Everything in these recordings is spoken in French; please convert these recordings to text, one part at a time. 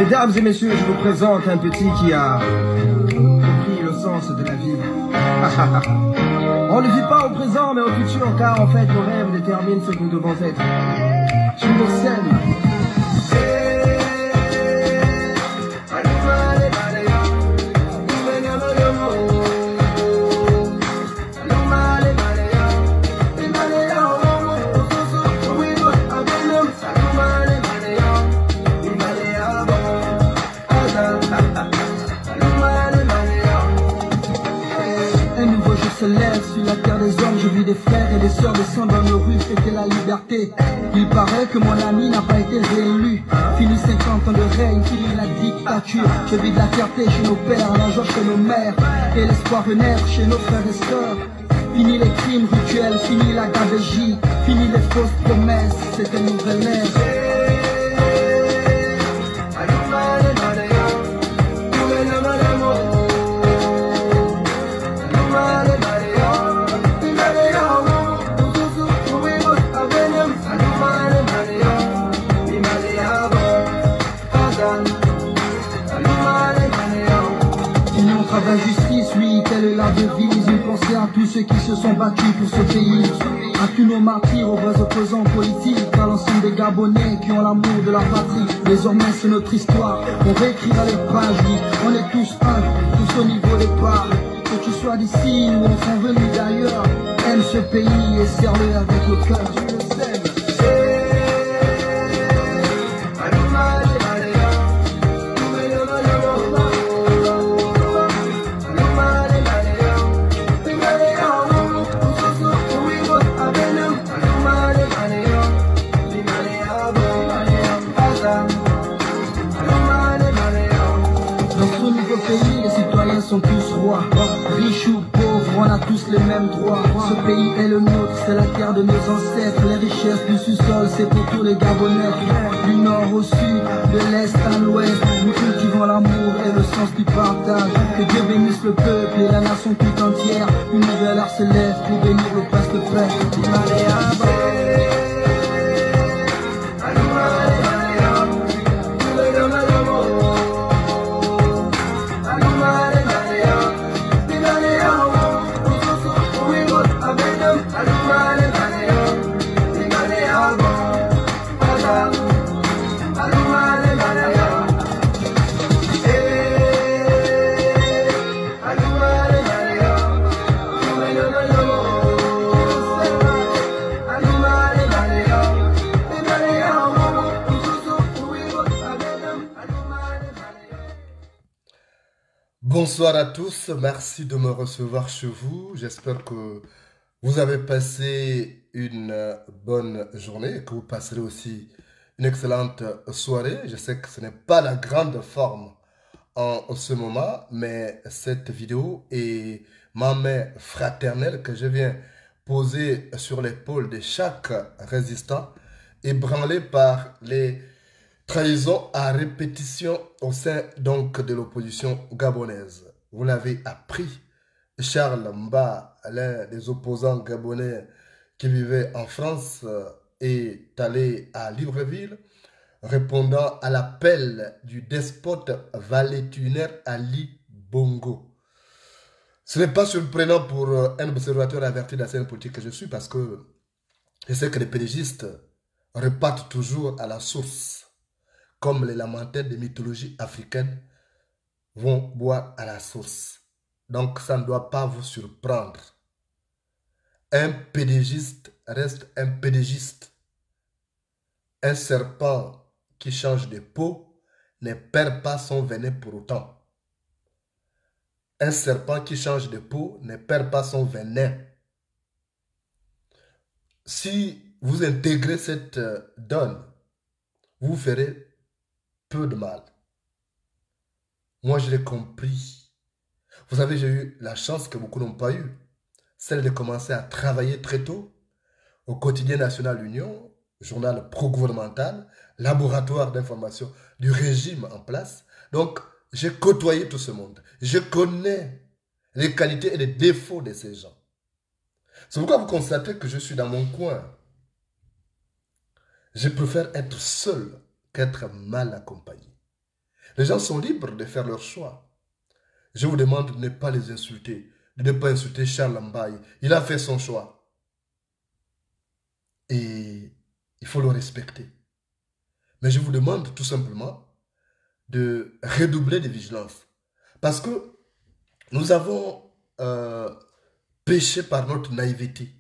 Mesdames et messieurs, je vous présente un petit qui a compris le sens de la vie. On ne vit pas au présent mais au futur, car en fait nos rêves déterminent ce que nous devons être. Je le sème. Se lève sur la terre des hommes, je vis des frères et des sœurs descendre dans nos rues, fêter la liberté. Il paraît que mon ami n'a pas été réélu. Fini 50 ans de règne, fini la dictature. Je vis de la fierté chez nos pères, la joie chez nos mères, et l'espoir renaître chez nos frères et sœurs. Fini les crimes rituels, fini la gabegie, fini les fausses promesses, c'est une nouvelle ère. La justice, oui, telle est la devise. Une pensée à tous ceux qui se sont battus pour ce pays. À tous nos martyrs, aux vrais opposants politiques, à l'ensemble des Gabonais qui ont l'amour de la patrie. Désormais c'est notre histoire, on réécrira les pages, oui. On est tous un, tous au niveau des parts. Que tu sois d'ici ou enfin venu d'ailleurs, aime ce pays et serre-le avec le cœur. Sont tous rois, riches ou pauvres, on a tous les mêmes droits. Ce pays est le nôtre, c'est la terre de nos ancêtres. Les richesses du sous-sol, c'est pour tous les Gabonais. Du nord au sud, de l'est à l'ouest, nous cultivons l'amour et le sens du partage. Que Dieu bénisse le peuple et la nation tout entière. Une nouvelle art se lève pour bénir le presque frère. Bonsoir à tous, merci de me recevoir chez vous. J'espère que vous avez passé une bonne journée et que vous passerez aussi une excellente soirée. Je sais que ce n'est pas la grande forme en ce moment, mais cette vidéo est ma main fraternelle que je viens poser sur l'épaule de chaque résistant, ébranlé par les trahison à répétition au sein donc de l'opposition gabonaise. Vous l'avez appris, Charles Mba, l'un des opposants gabonais qui vivait en France, est allé à Libreville, répondant à l'appel du despote valétunaire Ali Bongo. Ce n'est pas surprenant pour un observateur averti de la scène politique que je suis, parce que je sais que les pédégistes repartent toujours à la source, comme les lamentaires des mythologies africaines vont boire à la source. Donc ça ne doit pas vous surprendre. Un pédégiste reste un pédégiste. Un serpent qui change de peau ne perd pas son venin pour autant. Un serpent qui change de peau ne perd pas son venin. Si vous intégrez cette donne, vous ferez peu de mal. Moi, je l'ai compris. Vous savez, j'ai eu la chance que beaucoup n'ont pas eu, celle de commencer à travailler très tôt au quotidien national Union, journal pro-gouvernemental, laboratoire d'information du régime en place. Donc, j'ai côtoyé tout ce monde. Je connais les qualités et les défauts de ces gens. C'est pourquoi vous constatez que je suis dans mon coin. Je préfère être seul qu'être mal accompagné. Les gens sont libres de faire leur choix. Je vous demande de ne pas les insulter, de ne pas insulter Charles Mbaye. Il a fait son choix. Et il faut le respecter. Mais je vous demande tout simplement de redoubler de vigilance. Parce que nous avons péché par notre naïveté.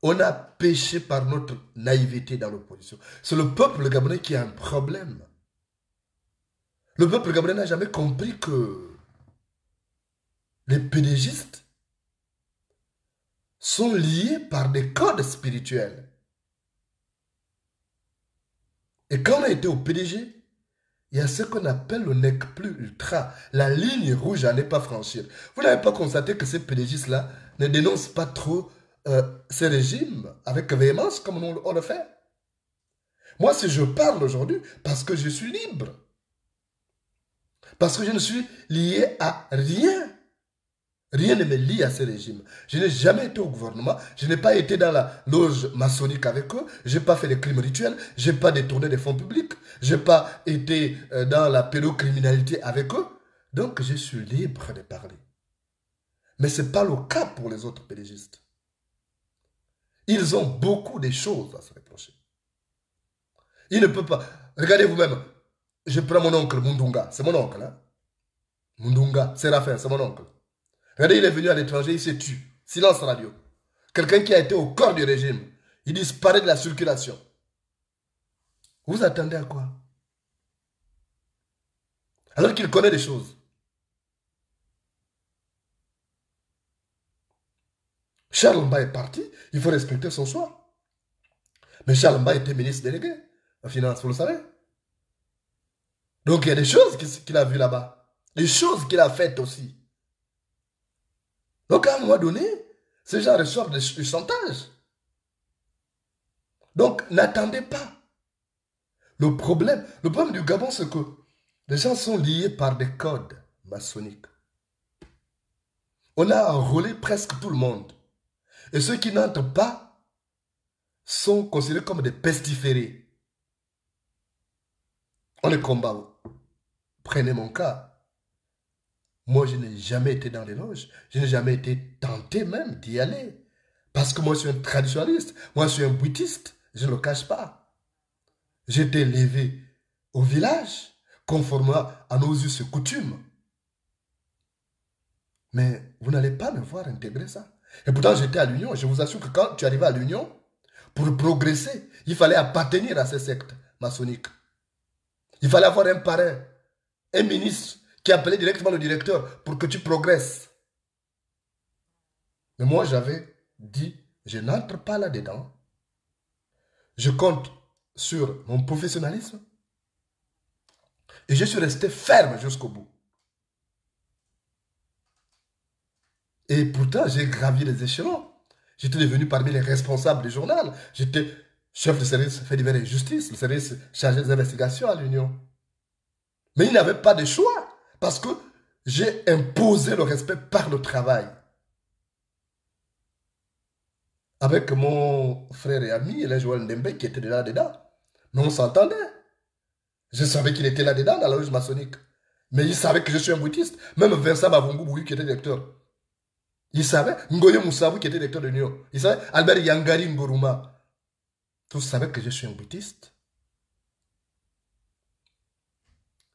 On a péché par notre naïveté dans l'opposition. C'est le peuple gabonais qui a un problème. Le peuple gabonais n'a jamais compris que les pédégistes sont liés par des codes spirituels. Et quand on a été au PDG, il y a ce qu'on appelle le nec plus ultra, la ligne rouge à ne pas franchir. Vous n'avez pas constaté que ces pédégistes-là ne dénoncent pas trop ces régimes avec véhémence comme on le fait? Moi, si je parle aujourd'hui, parce que je suis libre. Parce que je ne suis lié à rien. Rien ne me lie à ces régimes. Je n'ai jamais été au gouvernement. Je n'ai pas été dans la loge maçonnique avec eux. Je n'ai pas fait des crimes rituels. Je n'ai pas détourné des fonds publics. Je n'ai pas été dans la pédocriminalité avec eux. Donc, je suis libre de parler. Mais ce n'est pas le cas pour les autres pédégistes. Ils ont beaucoup de choses à se reprocher. Ils ne peuvent pas... Regardez vous-même. Je prends mon oncle Mundunga. C'est mon oncle. Hein? Mundunga, Séraphin, c'est mon oncle. Regardez, il est venu à l'étranger, il s'est tué. Silence radio. Quelqu'un qui a été au corps du régime. Il disparaît de la circulation. Vous attendez à quoi? Alors qu'il connaît des choses. Charles Mba est parti, il faut respecter son choix. Mais Charles Mba était ministre délégué en finance, vous le savez. Donc il y a des choses qu'il a vues là-bas. Des choses qu'il a faites aussi. Donc à un moment donné, ces gens reçoivent du chantage. Donc n'attendez pas. Le problème du Gabon, c'est que les gens sont liés par des codes maçonniques. On a enrôlé presque tout le monde. Et ceux qui n'entrent pas sont considérés comme des pestiférés. On les combat. Prenez mon cas. Moi, je n'ai jamais été dans les loges. Je n'ai jamais été tenté même d'y aller. Parce que moi, je suis un traditionnaliste. Moi, je suis un bouddhiste. Je ne le cache pas. J'ai été élevé au village, conformément à nos us et coutumes. Mais vous n'allez pas me voir intégrer ça. Et pourtant, j'étais à l'Union. Je vous assure que quand tu arrivais à l'Union, pour progresser, il fallait appartenir à ces sectes maçonniques. Il fallait avoir un parrain, un ministre qui appelait directement le directeur pour que tu progresses. Mais moi, j'avais dit, je n'entre pas là-dedans. Je compte sur mon professionnalisme et je suis resté ferme jusqu'au bout. Et pourtant, j'ai gravi les échelons. J'étais devenu parmi les responsables du journal. J'étais chef de service fait divers et justice, le service chargé des investigations à l'Union. Mais il n'avait pas de choix parce que j'ai imposé le respect par le travail. Avec mon frère et ami, el Joël Ndembe, qui était là-dedans. Mais on s'entendait. Je savais qu'il était là-dedans, dans la loge maçonnique. Mais il savait que je suis un bouddhiste. Même Vincent Bavungu, qui était directeur. Il savait, Ngoye Moussavu qui était directeur de l'Union. Il savait, Albert Yangari Ngoruma. Tous savaient que je suis un bouddhiste.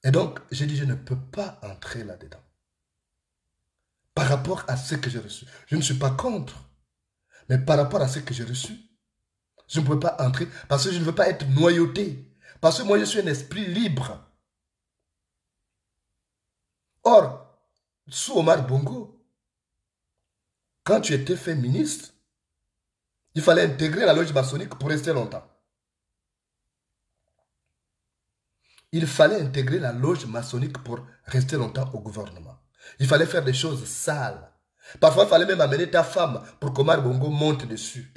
Et donc, j'ai dit, je ne peux pas entrer là-dedans. Par rapport à ce que j'ai reçu. Je ne suis pas contre. Mais par rapport à ce que j'ai reçu, je ne peux pas entrer parce que je ne veux pas être noyauté. Parce que moi, je suis un esprit libre. Or, sous Omar Bongo, quand tu étais fait ministre, il fallait intégrer la loge maçonnique pour rester longtemps. Il fallait intégrer la loge maçonnique pour rester longtemps au gouvernement. Il fallait faire des choses sales. Parfois, il fallait même amener ta femme pour qu'Omar Bongo monte dessus.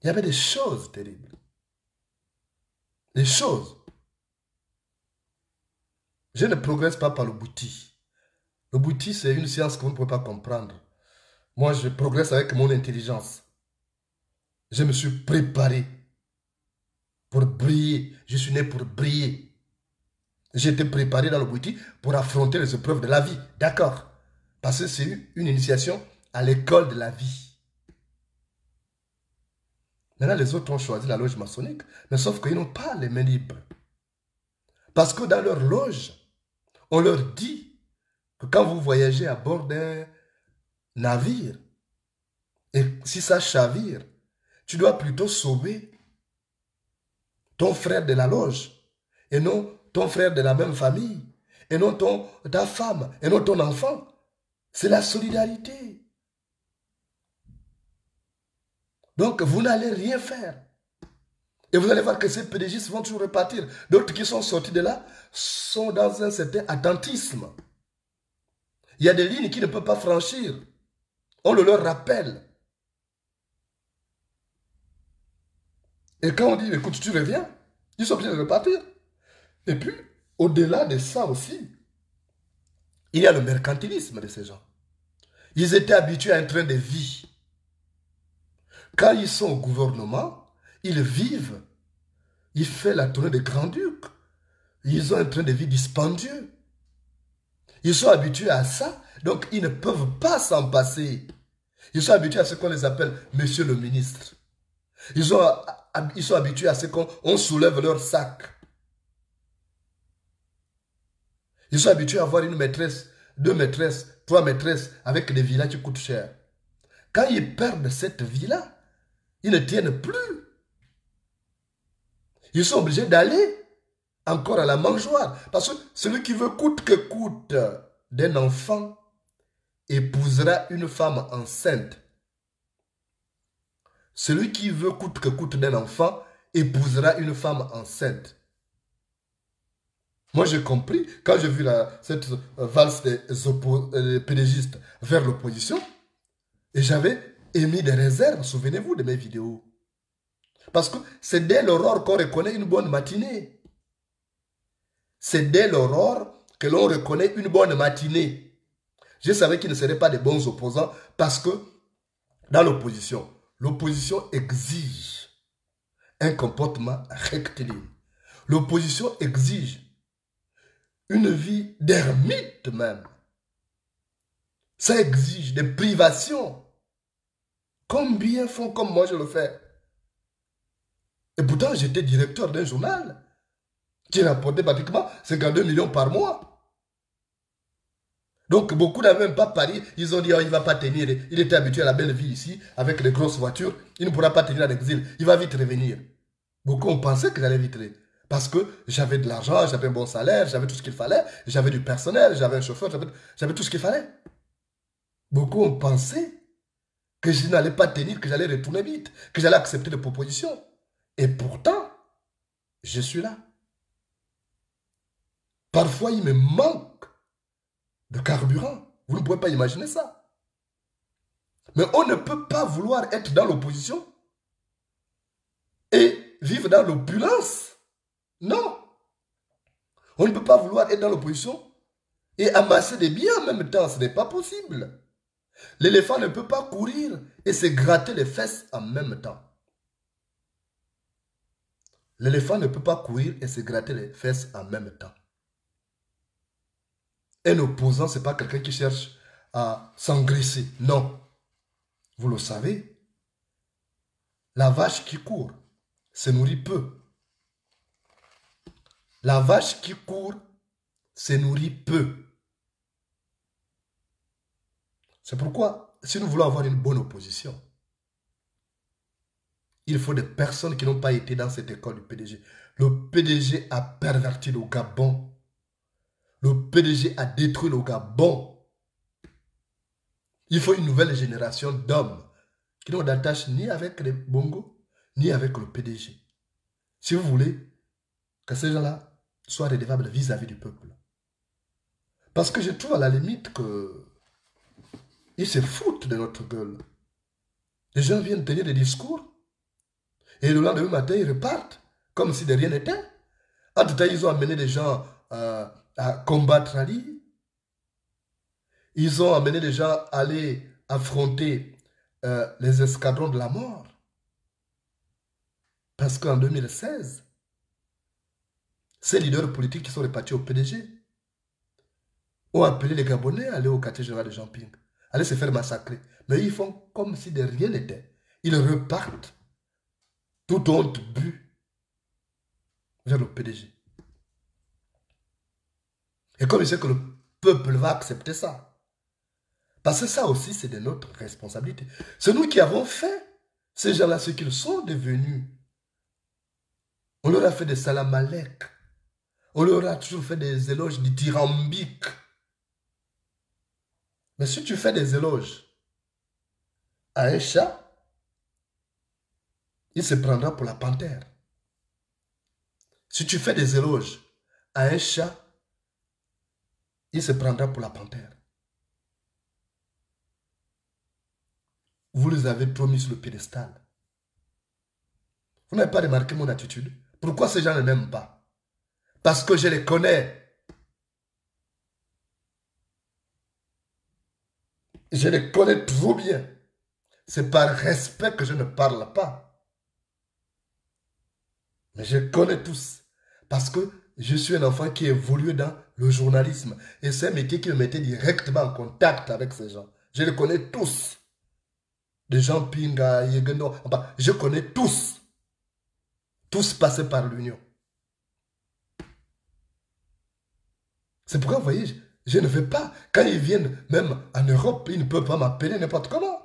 Il y avait des choses terribles. Des choses. Je ne progresse pas par le bouti. Le bouti, c'est une science que vous ne pouvez pas comprendre. Moi, je progresse avec mon intelligence. Je me suis préparé pour briller. Je suis né pour briller. J'étais préparé dans le Bouti pour affronter les épreuves de la vie. D'accord. Parce que c'est une initiation à l'école de la vie. Maintenant, les autres ont choisi la loge maçonnique, mais sauf qu'ils n'ont pas les mains libres. Parce que dans leur loge, on leur dit que quand vous voyagez à bord d'un navire, et si ça chavire, tu dois plutôt sauver ton frère de la loge, et non ton frère de la même famille, et non ta femme, et non ton enfant. C'est la solidarité. Donc, vous n'allez rien faire. Et vous allez voir que ces pédégistes vont toujours repartir. D'autres qui sont sortis de là sont dans un certain attentisme. Il y a des lignes qu'ils ne peuvent pas franchir. On le leur rappelle. Et quand on dit, écoute, tu reviens, ils sont obligés de repartir. Et puis, au-delà de ça aussi, il y a le mercantilisme de ces gens. Ils étaient habitués à un train de vie. Quand ils sont au gouvernement, ils vivent. Ils font la tournée des grands-ducs. Ils ont un train de vie dispendieux. Ils sont habitués à ça, donc ils ne peuvent pas s'en passer. Ils sont habitués à ce qu'on les appelle Monsieur le ministre. Ils sont habitués à ce qu'on soulève leur sac. Ils sont habitués à avoir une maîtresse, 2 maîtresses, 3 maîtresses avec des villas qui coûtent cher. Quand ils perdent cette vie-là, ils ne tiennent plus. Ils sont obligés d'aller encore à la mangeoire. Parce que celui qui veut coûte que coûte d'un enfant épousera une femme enceinte. Celui qui veut coûte que coûte d'un enfant épousera une femme enceinte. Moi, j'ai compris, quand j'ai vu cette valse des pédégistes vers l'opposition, et j'avais émis des réserves, souvenez-vous de mes vidéos. Parce que c'est dès l'aurore qu'on reconnaît une bonne matinée. C'est dès l'aurore que l'on reconnaît une bonne matinée. Je savais qu'ils ne seraient pas des bons opposants parce que dans l'opposition, l'opposition exige un comportement rectiligne. L'opposition exige une vie d'ermite même. Ça exige des privations. Combien font comme moi je le fais? Et pourtant, j'étais directeur d'un journal qui rapportait pratiquement 52 millions par mois. Donc, beaucoup n'avaient même pas parié. Ils ont dit, oh, il ne va pas tenir. Il était habitué à la belle vie ici, avec les grosses voitures. Il ne pourra pas tenir en exil. Il va vite revenir. Beaucoup ont pensé que j'allais vite revenir. Parce que j'avais de l'argent, j'avais un bon salaire, j'avais tout ce qu'il fallait. J'avais du personnel, j'avais un chauffeur, j'avais tout ce qu'il fallait. Beaucoup ont pensé que je n'allais pas tenir, que j'allais retourner vite, que j'allais accepter les propositions. Et pourtant, je suis là. Parfois, il me manque de carburant. Vous ne pouvez pas imaginer ça. Mais on ne peut pas vouloir être dans l'opposition et vivre dans l'opulence. Non. On ne peut pas vouloir être dans l'opposition et amasser des biens en même temps. Ce n'est pas possible. L'éléphant ne peut pas courir et se gratter les fesses en même temps. L'éléphant ne peut pas courir et se gratter les fesses en même temps. Un opposant, ce n'est pas quelqu'un qui cherche à s'engraisser. Non. Vous le savez. La vache qui court se nourrit peu. La vache qui court se nourrit peu. C'est pourquoi, si nous voulons avoir une bonne opposition, il faut des personnes qui n'ont pas été dans cette école du PDG. Le PDG a perverti le Gabon. Le PDG a détruit le Gabon. Il faut une nouvelle génération d'hommes qui n'ont d'attache ni avec les Bongo, ni avec le PDG. Si vous voulez que ces gens-là soient redevables vis-à-vis du peuple. Parce que je trouve à la limite que ils se foutent de notre gueule. Les gens viennent tenir des discours et le lendemain matin, ils repartent comme si de rien n'était. En tout cas, ils ont amené des gens à combattre Ali. Ils ont amené des gens à aller affronter les escadrons de la mort. Parce qu'en 2016, ces leaders politiques qui sont répartis au PDG ont appelé les Gabonais à aller au quartier général de Jean-Ping, aller se faire massacrer. Mais ils font comme si de rien n'était. Ils repartent, tout honte bu, vers le PDG. Et comme il sait que le peuple va accepter ça, parce que ça aussi, c'est de notre responsabilité. C'est nous qui avons fait ces gens-là, ce qu'ils sont devenus. On leur a fait des salamalek. On leur a toujours fait des éloges dithyrambiques. Mais si tu fais des éloges à un chat, il se prendra pour la panthère. Si tu fais des éloges à un chat, il se prendra pour la panthère. Vous les avez trop mis sur le piédestal. Vous n'avez pas remarqué mon attitude? Pourquoi ces gens ne m'aiment pas? Parce que je les connais. Je les connais trop bien. C'est par respect que je ne parle pas. Mais je connais tous. Parce que je suis un enfant qui évolue dans le journalisme. Et c'est un métier qui me mettait directement en contact avec ces gens. Je les connais tous. De Jean Pinga, Yegendo. Enfin, je connais tous. Tous passés par l'union. C'est pourquoi, vous voyez, je ne vais pas. Quand ils viennent, même en Europe, ils ne peuvent pas m'appeler n'importe comment.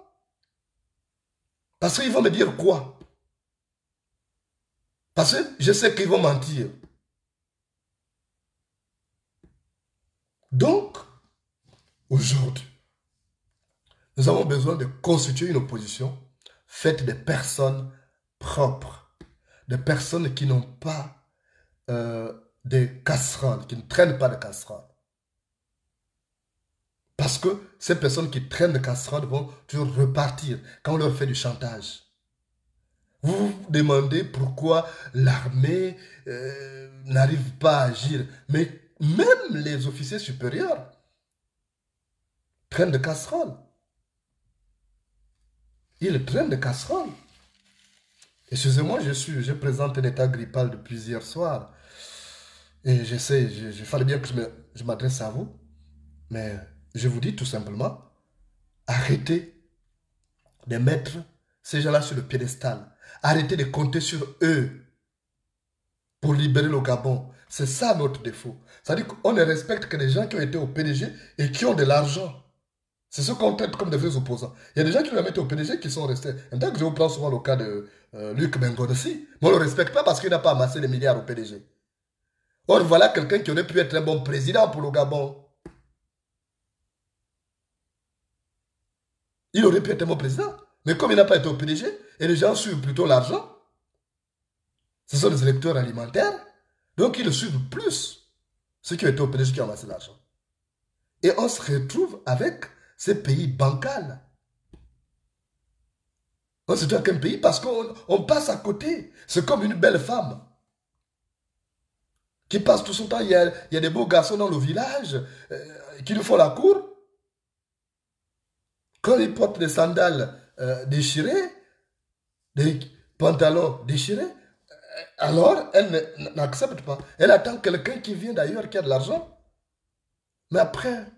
Parce qu'ils vont me dire quoi? Parce que je sais qu'ils vont mentir. Donc, aujourd'hui, nous avons besoin de constituer une opposition faite de personnes propres, de personnes qui n'ont pas des casseroles, qui ne traînent pas de casseroles. Parce que ces personnes qui traînent des casseroles vont toujours repartir quand on leur fait du chantage. Vous vous demandez pourquoi l'armée n'arrive pas à agir. Mais même les officiers supérieurs traînent des casseroles. Ils traînent des casseroles. Excusez-moi, je présente un état grippal depuis hier soir. Et j'essaie, il fallait bien que je m'adresse à vous. Mais je vous dis tout simplement, arrêtez de mettre ces gens-là sur le piédestal. Arrêtez de compter sur eux pour libérer le Gabon. C'est ça notre défaut. C'est-à-dire qu'on ne respecte que les gens qui ont été au PDG et qui ont de l'argent. C'est ce qu'on traite comme des vrais opposants. Il y a des gens qui l'ont mis au PDG qui sont restés. Et donc je vous prends souvent le cas de Luc Bengonossi. Mais on ne le respecte pas parce qu'il n'a pas amassé les milliards au PDG. Or, voilà quelqu'un qui aurait pu être un bon président pour le Gabon. Il aurait pu être un bon président. Mais comme il n'a pas été au PDG, et les gens suivent plutôt l'argent, ce sont des électeurs alimentaires, donc ils le suivent plus. Ceux qui ont été au PDG qui ont amassé l'argent. Et on se retrouve avec ces pays bancals. On se trouve avec un pays parce qu'on passe à côté. C'est comme une belle femme qui passe tout son temps. Il y a des beaux garçons dans le village qui nous font la cour. Quand ils portent des sandales déchirées, des pantalons déchirés, alors elle n'accepte pas. Elle attend quelqu'un qui vient d'ailleurs, qui a de l'argent. Mais après,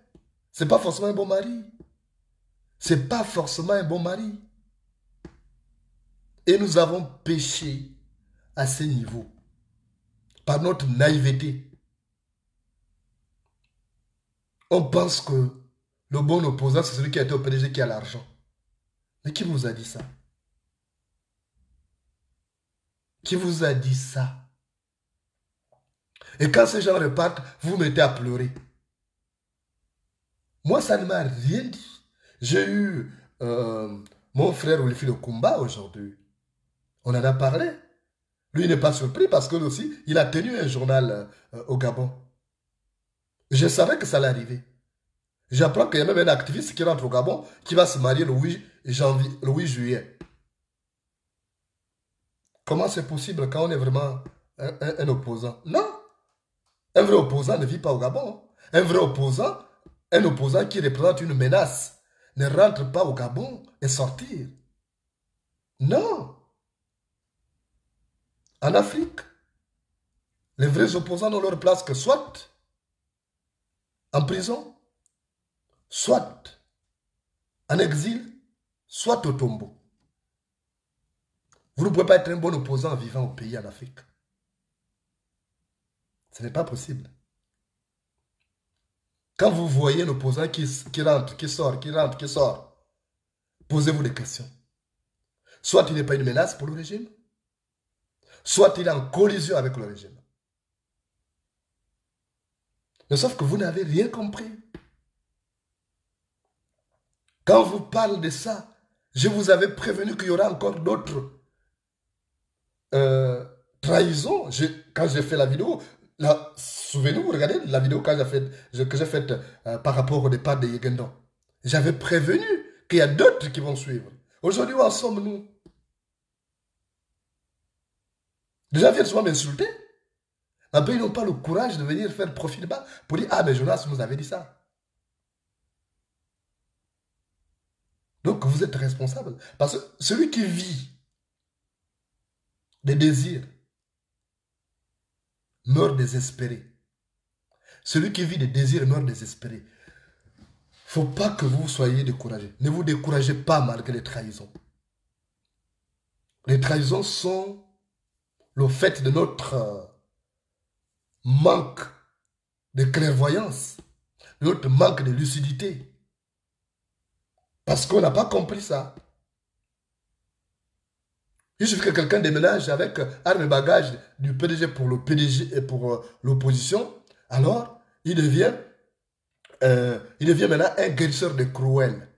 c'est pas forcément un bon mari. C'est pas forcément un bon mari. Et nous avons péché à ce niveau par notre naïveté. On pense que le bon opposant, c'est celui qui a été au PDG qui a l'argent. Mais qui vous a dit ça? Qui vous a dit ça? Et quand ces gens repartent, vous mettez à pleurer. Moi, ça ne m'a rien dit. J'ai eu mon frère Olivier Lokumba aujourd'hui. On en a parlé. Lui, il n'est pas surpris parce que lui aussi, il a tenu un journal au Gabon. Je savais que ça allait arriver. J'apprends qu'il y a même un activiste qui rentre au Gabon qui va se marier le 8 juillet. Comment c'est possible quand on est vraiment un opposant? Non. Un vrai opposant ne vit pas au Gabon. Un vrai opposant, un opposant qui représente une menace, ne rentre pas au Gabon et sortir. Non. En Afrique, Les vrais opposants n'ont leur place que soit en prison, soit en exil, soit au tombeau. Vous ne pouvez pas être un bon opposant vivant au pays en Afrique. Ce n'est pas possible. Quand vous voyez un opposant qui rentre, qui sort, qui rentre, qui sort, posez-vous des questions. Soit il n'est pas une menace pour le régime, soit il est en collision avec le régime. Mais sauf que vous n'avez rien compris. Quand vous parlez de ça, je vous avais prévenu qu'il y aura encore d'autres trahisons. Quand j'ai fait la vidéo, souvenez-vous, regardez la vidéo que j'ai faite par rapport au départ de Yegendon. J'avais prévenu qu'il y a d'autres qui vont suivre. Aujourd'hui, où en sommes-nous? Les gens viennent souvent m'insulter. Après, ils n'ont pas le courage de venir faire profil bas pour dire « Ah, mais Jonas nous avait dit ça. » Donc, vous êtes responsable. Parce que celui qui vit des désirs meurt désespéré. Celui qui vit des désirs meurt désespéré. Il ne faut pas que vous soyez découragés. Ne vous découragez pas malgré les trahisons. Les trahisons sont le fait de notre manque de clairvoyance, de notre manque de lucidité. Parce qu'on n'a pas compris ça. Il suffit que quelqu'un déménage avec armes et bagages du PDG pour le PDG et pour l'opposition, alors il devient maintenant un guérisseur de cruel.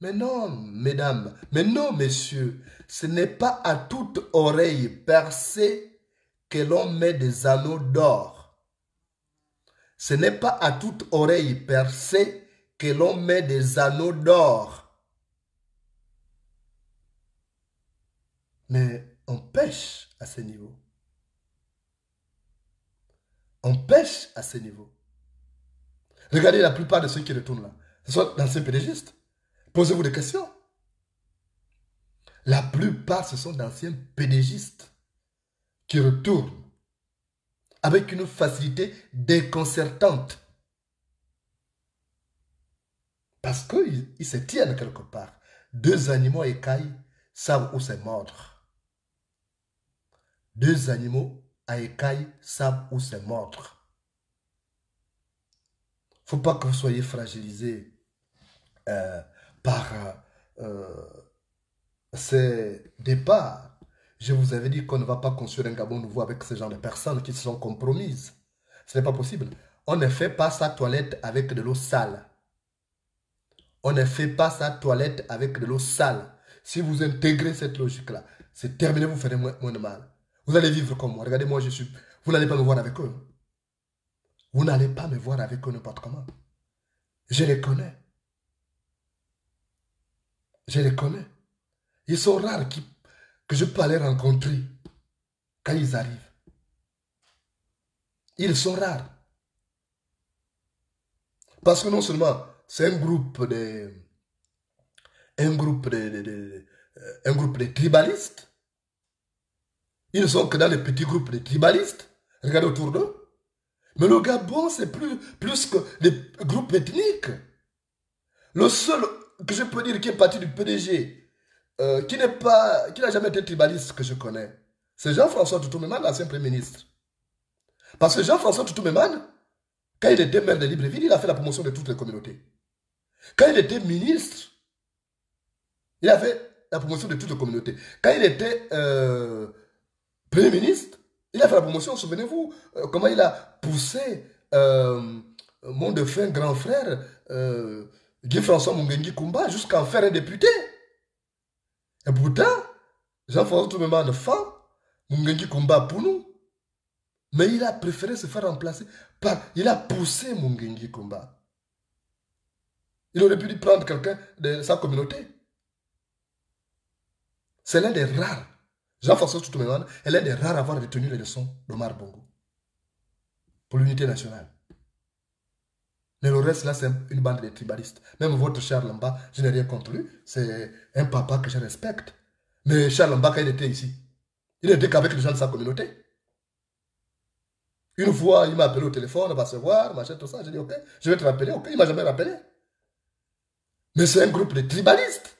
Mais non, mesdames, mais non, messieurs, ce n'est pas à toute oreille percée que l'on met des anneaux d'or. Ce n'est pas à toute oreille percée que l'on met des anneaux d'or. Mais on pêche à ce niveau. On pêche à ce niveau. Regardez la plupart de ceux qui retournent là. Ce sont d'anciens pédégistes. Posez-vous des questions. La plupart, ce sont d'anciens pédégistes qui retournent avec une facilité déconcertante. Parce qu'ils se tiennent quelque part. Deux animaux écailles savent où c'est mordre. Deux animaux à écailles savent où c'est mordre. Il ne faut pas que vous soyez fragilisés par ces départs. Je vous avais dit qu'on ne va pas construire un Gabon nouveau avec ce genre de personnes qui se sont compromises. Ce n'est pas possible. On ne fait pas sa toilette avec de l'eau sale. On ne fait pas sa toilette avec de l'eau sale. Si vous intégrez cette logique-là, c'est terminé, vous ferez moins de mal. Vous allez vivre comme moi. Regardez, moi, je suis... Vous n'allez pas me voir avec eux. Vous n'allez pas me voir avec eux n'importe comment. Je les connais. Je les connais. Ils sont rares que je peux aller rencontrer quand ils arrivent. Ils sont rares. Parce que non seulement c'est un groupe de tribalistes. Ils ne sont que dans les petits groupes de tribalistes. Regardez autour d'eux. Mais le Gabon, c'est plus que des groupes ethniques. Le seul que je peux dire qui est parti du PDG, qui n'a jamais été tribaliste que je connais, c'est Jean-François Toutou-Mémane, l'ancien Premier ministre. Parce que Jean-François Toutou-Mémane, quand il était maire de Libreville, il a fait la promotion de toutes les communautés. Quand il était ministre, il a fait la promotion de toutes les communautés. Quand il était Premier ministre, il a fait la promotion, souvenez-vous, comment il a poussé mon défunt grand frère, Guy-François Mungengi Kumba, jusqu'à en faire un député. Et pourtant, Jean-François Toutou-Mémane fend Mungengi Kumba pour nous. Mais il a préféré se faire remplacer par... Il a poussé Mungengi Kumba. Il aurait pu prendre quelqu'un de sa communauté. C'est l'un des rares. Jean-François Toutou-Mémane est l'un des rares à avoir retenu les leçons d'Omar Bongo pour l'unité nationale. Mais le reste, là, c'est une bande de tribalistes. Même votre Charles Lamba, je n'ai rien contre lui. C'est un papa que je respecte. Mais Charles Lamba, quand il était ici, il n'était qu'avec les gens de sa communauté. Une fois, il m'a appelé au téléphone, on va se voir, machin, tout ça. J'ai dit, ok, je vais te rappeler. Ok, il ne m'a jamais rappelé. Mais c'est un groupe de tribalistes.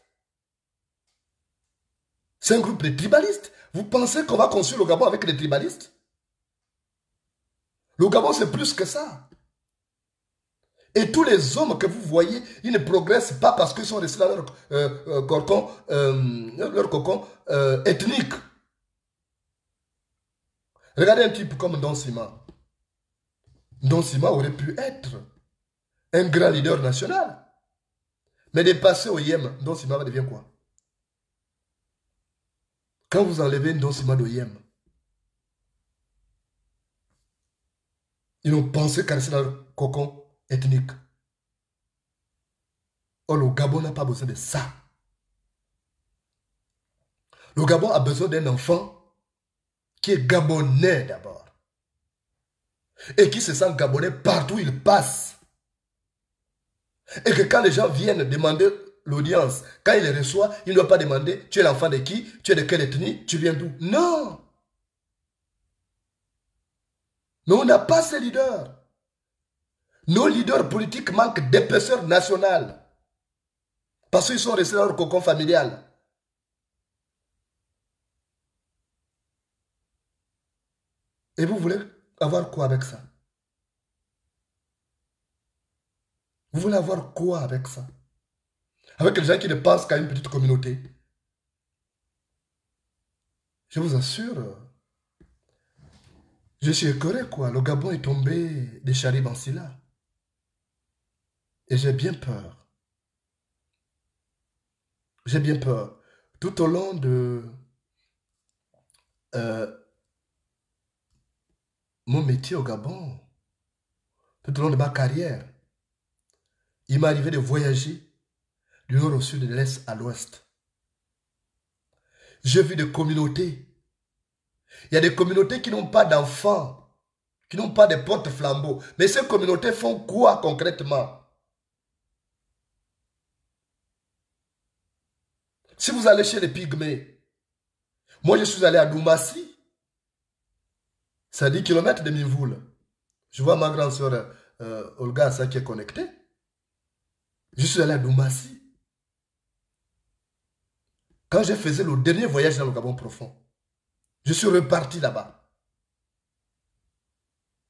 C'est un groupe de tribalistes. Vous pensez qu'on va construire le Gabon avec des tribalistes? Le Gabon, c'est plus que ça. Et tous les hommes que vous voyez, ils ne progressent pas parce qu'ils sont restés dans leur cocon ethnique. Regardez un type comme Don Sima. Don Sima aurait pu être un grand leader national. Mais de passer au Yem, Don Sima devient quoi? Quand vous enlevez Don Sima de Yem, ils ont pensé qu'à rester dans le cocon ethnique. Or, le Gabon n'a pas besoin de ça. Le Gabon a besoin d'un enfant qui est gabonais d'abord. Et qui se sent gabonais partout où il passe. Et que quand les gens viennent demander l'audience, quand il les reçoit, il ne doit pas demander, tu es l'enfant de qui, tu es de quelle ethnie, tu viens d'où. Non. Mais on n'a pas ces leaders. Nos leaders politiques manquent d'épaisseur nationale. Parce qu'ils sont restés dans leur cocon familial. Et vous voulez avoir quoi avec ça? Vous voulez avoir quoi avec ça? Avec les gens qui ne pensent qu'à une petite communauté. Je vous assure, je suis écœuré quoi. Le Gabon est tombé des charibes en Silla. Et j'ai bien peur. J'ai bien peur. Tout au long de mon métier au Gabon, tout au long de ma carrière, il m'est arrivé de voyager du nord au sud, de l'est à l'ouest. J'ai vu des communautés. Il y a des communautés qui n'ont pas d'enfants, qui n'ont pas de porte-flambeaux. Mais ces communautés font quoi concrètement? Si vous allez chez les Pygmées, moi je suis allé à Doumassi, c'est à 10 km de Mivoul. Je vois ma grande soeur Olga ça qui est connectée. Je suis allé à Doumassi. Quand je faisais le dernier voyage dans le Gabon profond, je suis reparti là-bas.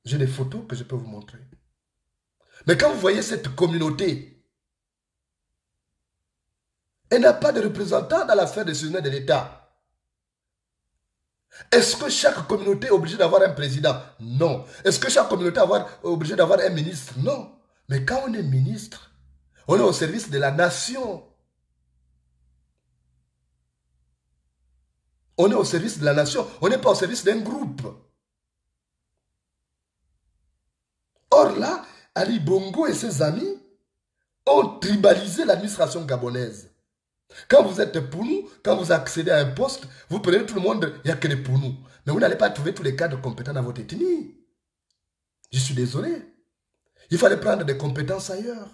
J'ai des photos que je peux vous montrer. Mais quand vous voyez cette communauté, elle n'a pas de représentant dans l'affaire décisionnelle de l'État. Est-ce que chaque communauté est obligée d'avoir un président? Non. Est-ce que chaque communauté est obligée d'avoir un ministre? Non. Mais quand on est ministre, on est au service de la nation. On est au service de la nation. On n'est pas au service d'un groupe. Or là, Ali Bongo et ses amis ont tribalisé l'administration gabonaise. Quand vous êtes pour nous, quand vous accédez à un poste, vous prenez tout le monde, il n'y a que des pour nous. Mais vous n'allez pas trouver tous les cadres compétents dans votre ethnie. Je suis désolé. Il fallait prendre des compétences ailleurs.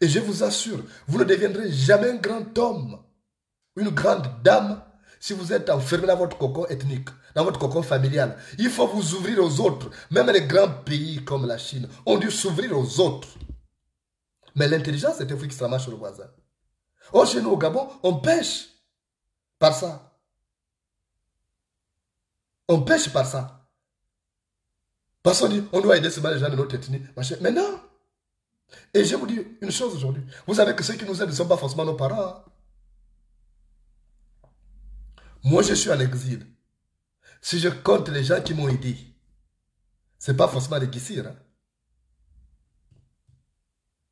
Et je vous assure, vous ne deviendrez jamais un grand homme, une grande dame, si vous êtes enfermé dans votre cocon ethnique, dans votre cocon familial. Il faut vous ouvrir aux autres. Même les grands pays comme la Chine ont dû s'ouvrir aux autres. Mais l'intelligence est un fruit extrêmement chez le voisin. Or, chez nous au Gabon, on pêche par ça. On pêche par ça. Parce qu'on dit, on doit aider seulement les gens de notre ethnie. Mais non. Et je vous dis une chose aujourd'hui. Vous savez que ceux qui nous aident ne sont pas forcément nos parents. Hein? Moi, je suis en exil. Si je compte les gens qui m'ont aidé, ce n'est pas forcément les Guissirs. Hein?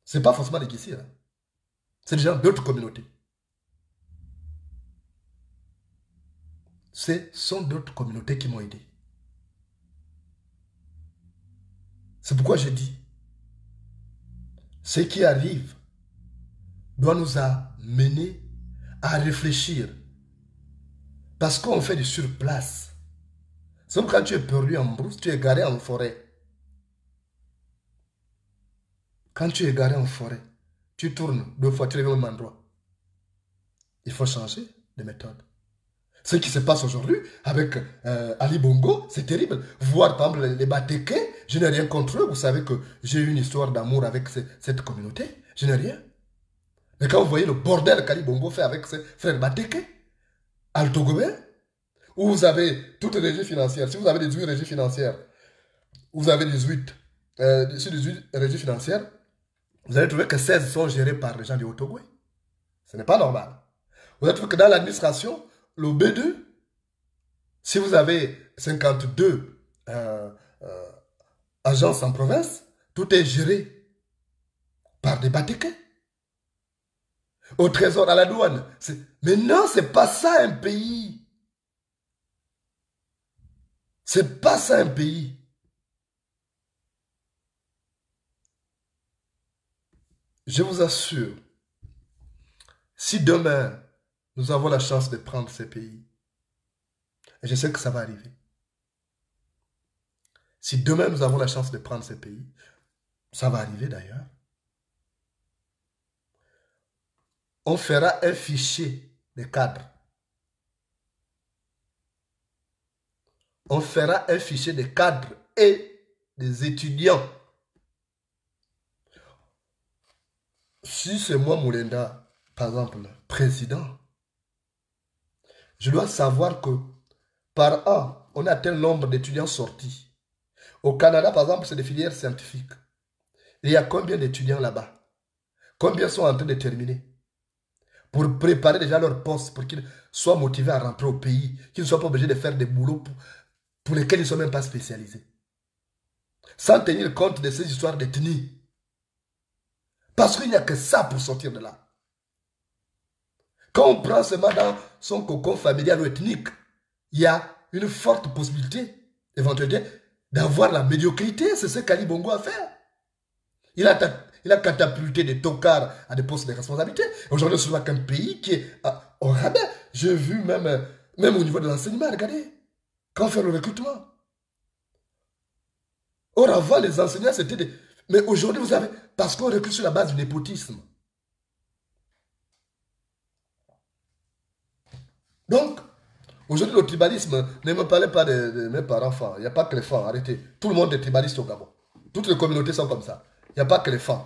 Ce n'est pas forcément les Guissirs. Hein? C'est des gens d'autres communautés. Ce sont d'autres communautés qui m'ont aidé. C'est pourquoi je dis, ce qui arrive doit nous amener à réfléchir. Parce qu'on fait du surplace. C'est comme quand tu es perdu en brousse, tu es garé en forêt. Quand tu es garé en forêt, tu tournes 2 fois, tu reviens au même endroit. Il faut changer de méthode. Ce qui se passe aujourd'hui avec Ali Bongo, c'est terrible. Voir par exemple les Bateke, je n'ai rien contre eux. Vous savez que j'ai eu une histoire d'amour avec cette communauté. Je n'ai rien. Mais quand vous voyez le bordel qu'Ali Bongo fait avec ses frères Bateke, al Togobé, où vous avez toutes les régies financières, si vous avez 18 régies financières, vous avez 18, sur 18 régies financières, vous allez trouver que 16 sont gérées par les gens du Haut-Togo. Ce n'est pas normal. Vous allez trouver que dans l'administration, le B2, si vous avez 52 agences en province, tout est géré par des Batékés. Au trésor, à la douane. Mais non, c'est pas ça un pays. C'est pas ça un pays. Je vous assure, si demain, nous avons la chance de prendre ces pays, et je sais que ça va arriver, si demain nous avons la chance de prendre ces pays, ça va arriver d'ailleurs, on fera un fichier des cadres. On fera un fichier des cadres et des étudiants. Si c'est moi, Moulenda, par exemple, président, je dois savoir que par an, on a tel nombre d'étudiants sortis. Au Canada, par exemple, c'est des filières scientifiques. Il y a combien d'étudiants là-bas? Combien sont en train de terminer? Pour préparer déjà leur poste, pour qu'ils soient motivés à rentrer au pays, qu'ils ne soient pas obligés de faire des boulots pour lesquels ils ne sont même pas spécialisés. Sans tenir compte de ces histoires d'ethnie. Parce qu'il n'y a que ça pour sortir de là. Quand on prend seulement dans son cocon familial ou ethnique, il y a une forte possibilité, éventuellement, d'avoir la médiocrité. C'est ce qu'Ali Bongo a fait. Il a catapulté des tocards à des postes de responsabilité. Aujourd'hui, on se voit qu'un pays qui est au rabais. J'ai vu même au niveau de l'enseignement, regardez, quand on fait le recrutement. Or, avant, les enseignants, c'était des... Mais aujourd'hui, vous avez... Parce qu'on recrute sur la base du népotisme. Donc, aujourd'hui, le tribalisme, ne me parlez pas de mes parents. Il n'y a pas que les femmes, arrêtez. Tout le monde est tribaliste au Gabon. Toutes les communautés sont comme ça. Il n'y a pas que les femmes.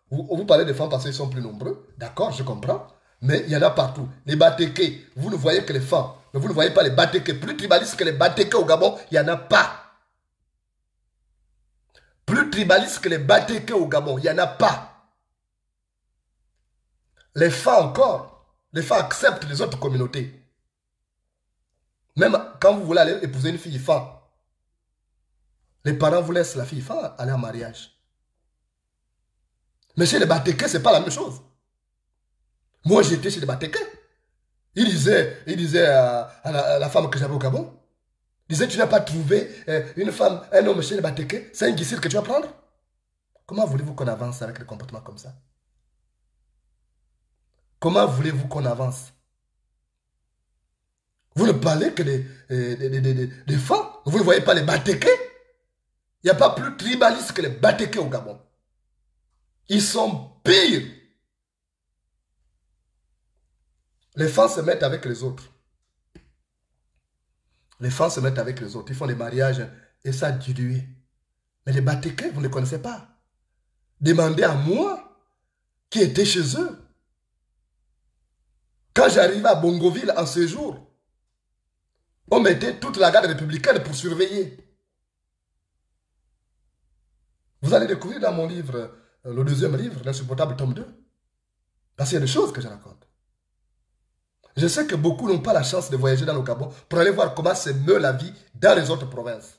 Vous parlez des femmes parce qu'ils sont plus nombreux. D'accord, je comprends. Mais il y en a partout. Les Batékés, vous ne voyez que les femmes. Mais vous ne voyez pas les Batékés. Plus tribalistes que les Batékés au Gabon, il n'y en a pas. Plus tribalistes que les Batékés au Gabon, il n'y en a pas. Les femmes encore, les femmes acceptent les autres communautés. Même quand vous voulez aller épouser une fille femme, les parents vous laissent la fille femme aller en mariage. Mais chez les Batékés, ce n'est pas la même chose. Moi, j'étais chez les Batékés. Il disait à la femme que j'avais au Gabon, il disait, tu n'as pas trouvé une femme, un homme chez les Batékés, c'est un guicile que tu vas prendre. Comment voulez-vous qu'on avance avec des comportements comme ça? Comment voulez-vous qu'on avance? Vous ne parlez que des femmes. Vous ne voyez pas les Batékés. Il n'y a pas plus tribaliste que les Batékés au Gabon. Ils sont pires. Les femmes se mettent avec les autres. Les femmes se mettent avec les autres. Ils font des mariages et ça dilue. Mais les Batékés, vous ne les connaissez pas. Demandez à moi qui était chez eux. Quand j'arrivais à Bongoville en séjour, on mettait toute la garde républicaine pour surveiller. Vous allez découvrir dans mon livre, le deuxième livre, L'insupportable tome 2. Parce qu'il y a des choses que je raconte. Je sais que beaucoup n'ont pas la chance de voyager dans le Gabon pour aller voir comment se meut la vie dans les autres provinces.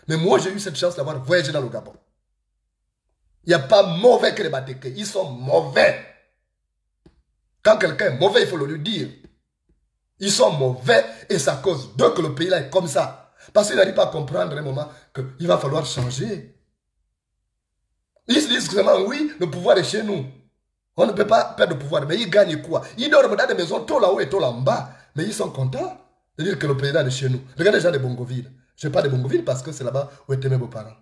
Mais moi, j'ai eu cette chance d'avoir voyagé dans le Gabon. Il n'y a pas mauvais que les Batékés. Ils sont mauvais. Quand quelqu'un est mauvais, il faut le lui dire. Ils sont mauvais et ça cause d'eux que le pays là est comme ça. Parce qu'ils n'arrivent pas à comprendre à un moment qu'il va falloir changer. Ils se disent seulement, oui, le pouvoir est chez nous. On ne peut pas perdre le pouvoir. Mais ils gagnent quoi? Ils dorment dans des maisons tout là-haut et tout là-en bas. Mais ils sont contents de dire que le président est chez nous. Regardez les gens de Bongoville. Je ne parle pas de Bongoville parce que c'est là-bas où étaient mes beaux-parents.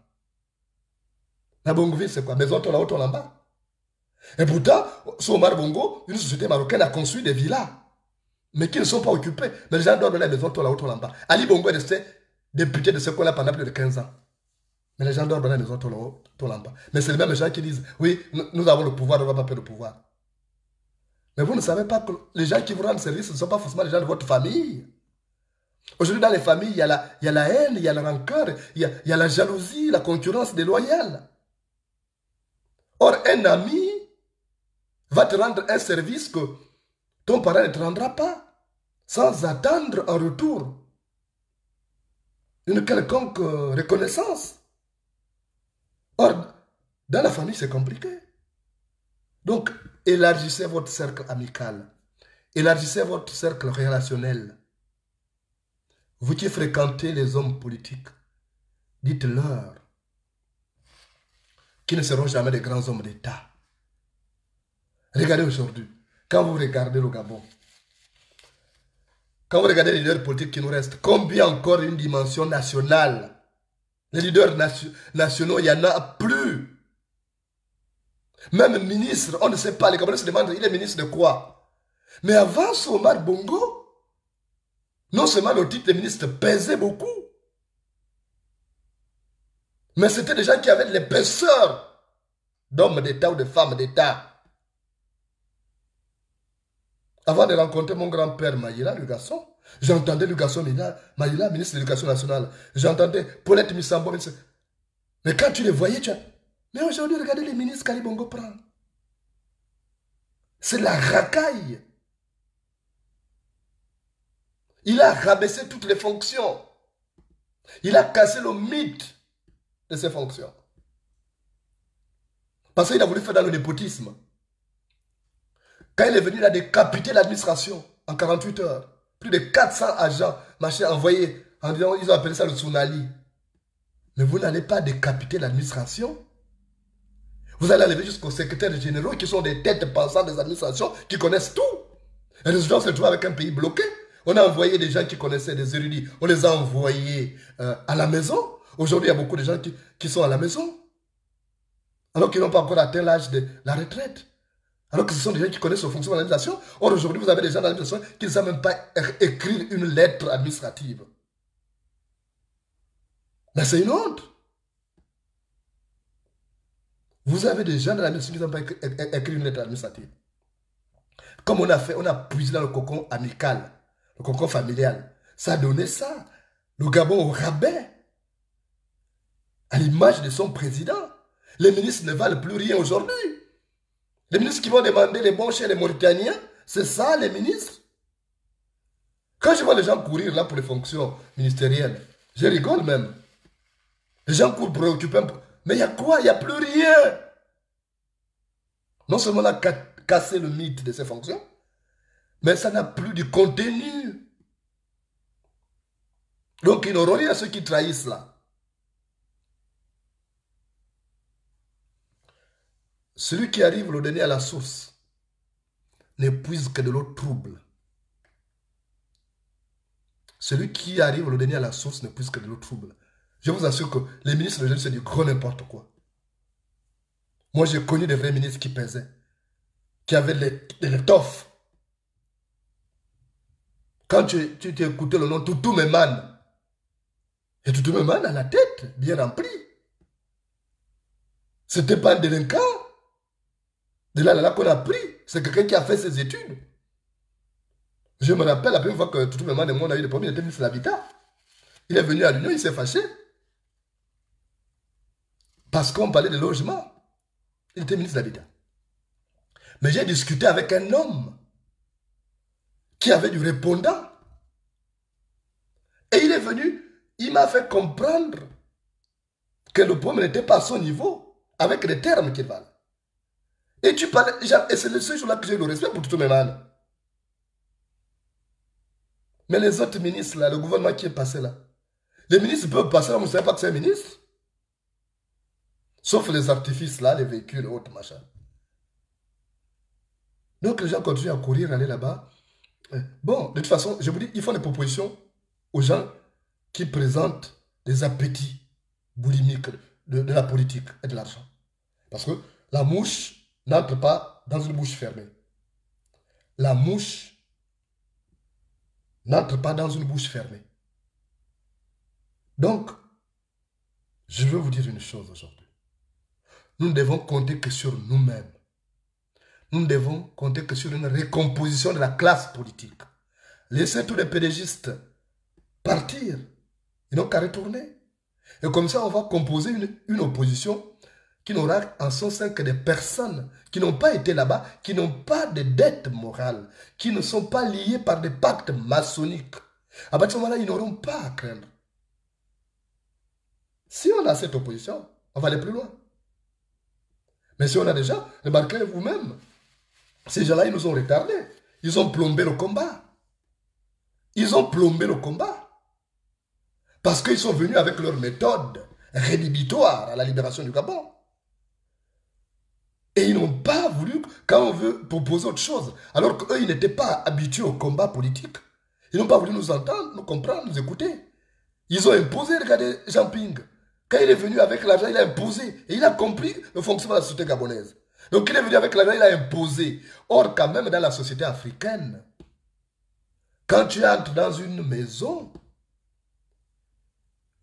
La Bongoville, c'est quoi? Maison tout là-haut, tout là-en bas. Et pourtant, sous Omar Bongo, une société marocaine a construit des villas. mais qui ne sont pas occupés. Mais les gens dorment dans la maison, tout là-haut, tout là-bas. Ali Bongo est resté député de ce qu'on a pendant plus de 15 ans. Mais les gens dorment dans la maison, tout là-haut, tout là-bas. Mais c'est les mêmes gens qui disent, oui, nous avons le pouvoir, on n'a pas peur de pouvoir. Mais vous ne savez pas que les gens qui vous rendent service ne sont pas forcément les gens de votre famille. Aujourd'hui, dans les familles, il y a la haine, il y a la rancœur, il y a la jalousie, la concurrence déloyale. Or, un ami va te rendre un service que ton parent ne te rendra pas, sans attendre en retour une quelconque reconnaissance. Or, dans la famille, c'est compliqué. Donc, élargissez votre cercle amical. Élargissez votre cercle relationnel. Vous qui fréquentez les hommes politiques, dites-leur qu'ils ne seront jamais des grands hommes d'État. Regardez aujourd'hui, quand vous regardez le Gabon, quand vous regardez les leaders politiques qui nous restent, combien encore une dimension nationale? Les leaders nationaux, il n'y en a plus. Même ministre, on ne sait pas, les Gabonais se demandent, il est ministre de quoi? Mais avant Omar Bongo, non seulement le titre de ministre pesait beaucoup, mais c'était des gens qui avaient l'épaisseur d'hommes d'État ou de femmes d'État. Avant de rencontrer mon grand-père Maïla, le garçon, j'entendais le garçon Maïla, ministre de l'Éducation nationale. J'entendais Paulette Missambo, ministre. Mais quand tu les voyais, tu as... Mais aujourd'hui, regardez les ministres qu'Ali Bongo prend. C'est la racaille. Il a rabaissé toutes les fonctions. Il a cassé le mythe de ses fonctions. Parce qu'il a voulu faire dans le népotisme. Quand il est venu, il a décapité l'administration en 48 heures. Plus de 400 agents, machin, envoyés, en disant, ils ont appelé ça le tsunami. Mais vous n'allez pas décapiter l'administration. Vous allez arriver jusqu'aux secrétaires généraux qui sont des têtes pensantes des administrations, qui connaissent tout. Et le résultat, on se retrouve avec un pays bloqué. On a envoyé des gens qui connaissaient des érudits. On les a envoyés à la maison. Aujourd'hui, il y a beaucoup de gens qui sont à la maison. Alors qu'ils n'ont pas encore atteint l'âge de la retraite. Alors que ce sont des gens qui connaissent le fonctionnement de l'administration. Or, aujourd'hui, vous avez des gens dans l'administration qui ne savent même pas écrire une lettre administrative. Mais c'est une honte. Vous avez des gens dans l'administration qui ne savent pas écrire une lettre administrative. Comme on a fait, on a puisé dans le cocon amical, le cocon familial. Ça a donné ça. Le Gabon au rabais. À l'image de son président. Les ministres ne valent plus rien aujourd'hui. Les ministres qui vont demander les bons chez les Mauritaniens, c'est ça les ministres. Quand je vois les gens courir là pour les fonctions ministérielles, je rigole même. Les gens courent préoccupés. Mais il y a quoi? Il n'y a plus rien. Non seulement on a cassé le mythe de ces fonctions, mais ça n'a plus de contenu. Donc ils n'auront rien à ceux qui trahissent là. Celui qui arrive le dernier à la source n'épuise que de l'eau trouble. Celui qui arrive le dernier à la source n'épuise que de l'eau trouble. Je vous assure que les ministres de jeunes, c'est du gros n'importe quoi. Moi, j'ai connu des vrais ministres qui pesaient, qui avaient de l'étoffe. Quand tu écoutais le nom Toutou Memane, et Toutou Memane a la tête bien remplie. C'était pas un délinquant. De là qu'on a pris, c'est quelqu'un qui a fait ses études. Je me rappelle la première fois que Toutou Memane et moi on a eu le premier, il était ministre de l'Habitat. Il est venu à l'Union, il s'est fâché. Parce qu'on parlait de logement. Il était ministre de l'Habitat. Mais j'ai discuté avec un homme qui avait du répondant. Et il est venu, il m'a fait comprendre que le problème n'était pas à son niveau, avec les termes qu'il valent. Et tu parlais, et c'est le seul jour-là que j'ai eu le respect pour Toutou Memane. Mais les autres ministres là, le gouvernement qui est passé là, les ministres peuvent passer là, vous ne savez pas que c'est un ministre. Sauf les artifices là, les véhicules, autres machin. Donc les gens continuent à courir, aller là-bas. Bon, de toute façon, je vous dis, il faut des propositions aux gens qui présentent des appétits boulimiques de la politique et de l'argent. Parce que la mouche n'entre pas dans une bouche fermée. La mouche n'entre pas dans une bouche fermée. Donc, je veux vous dire une chose aujourd'hui. Nous ne devons compter que sur nous-mêmes. Nous ne devons compter que sur une recomposition de la classe politique. Laissez tous les pédégistes partir. Ils n'ont qu'à retourner. Et comme ça, on va composer une opposition qui n'aura en son sein que des personnes qui n'ont pas été là-bas, qui n'ont pas de dette morale, qui ne sont pas liées par des pactes maçonniques. À partir de ce moment-là, ils n'auront pas à craindre. Si on a cette opposition, on va aller plus loin. Mais si on a déjà, remarquez vous-même, ces gens-là, ils nous ont retardés. Ils ont plombé le combat. Ils ont plombé le combat. Parce qu'ils sont venus avec leur méthode rédhibitoire à la libération du Gabon. Et ils n'ont pas voulu, quand on veut proposer autre chose, alors qu'eux, ils n'étaient pas habitués au combat politique. Ils n'ont pas voulu nous entendre, nous comprendre, nous écouter. Ils ont imposé, regardez Jean Ping. Quand il est venu avec l'argent, il a imposé. Et il a compris le fonctionnement de la société gabonaise. Donc il est venu avec l'argent, il a imposé. Or, quand même, dans la société africaine, quand tu entres dans une maison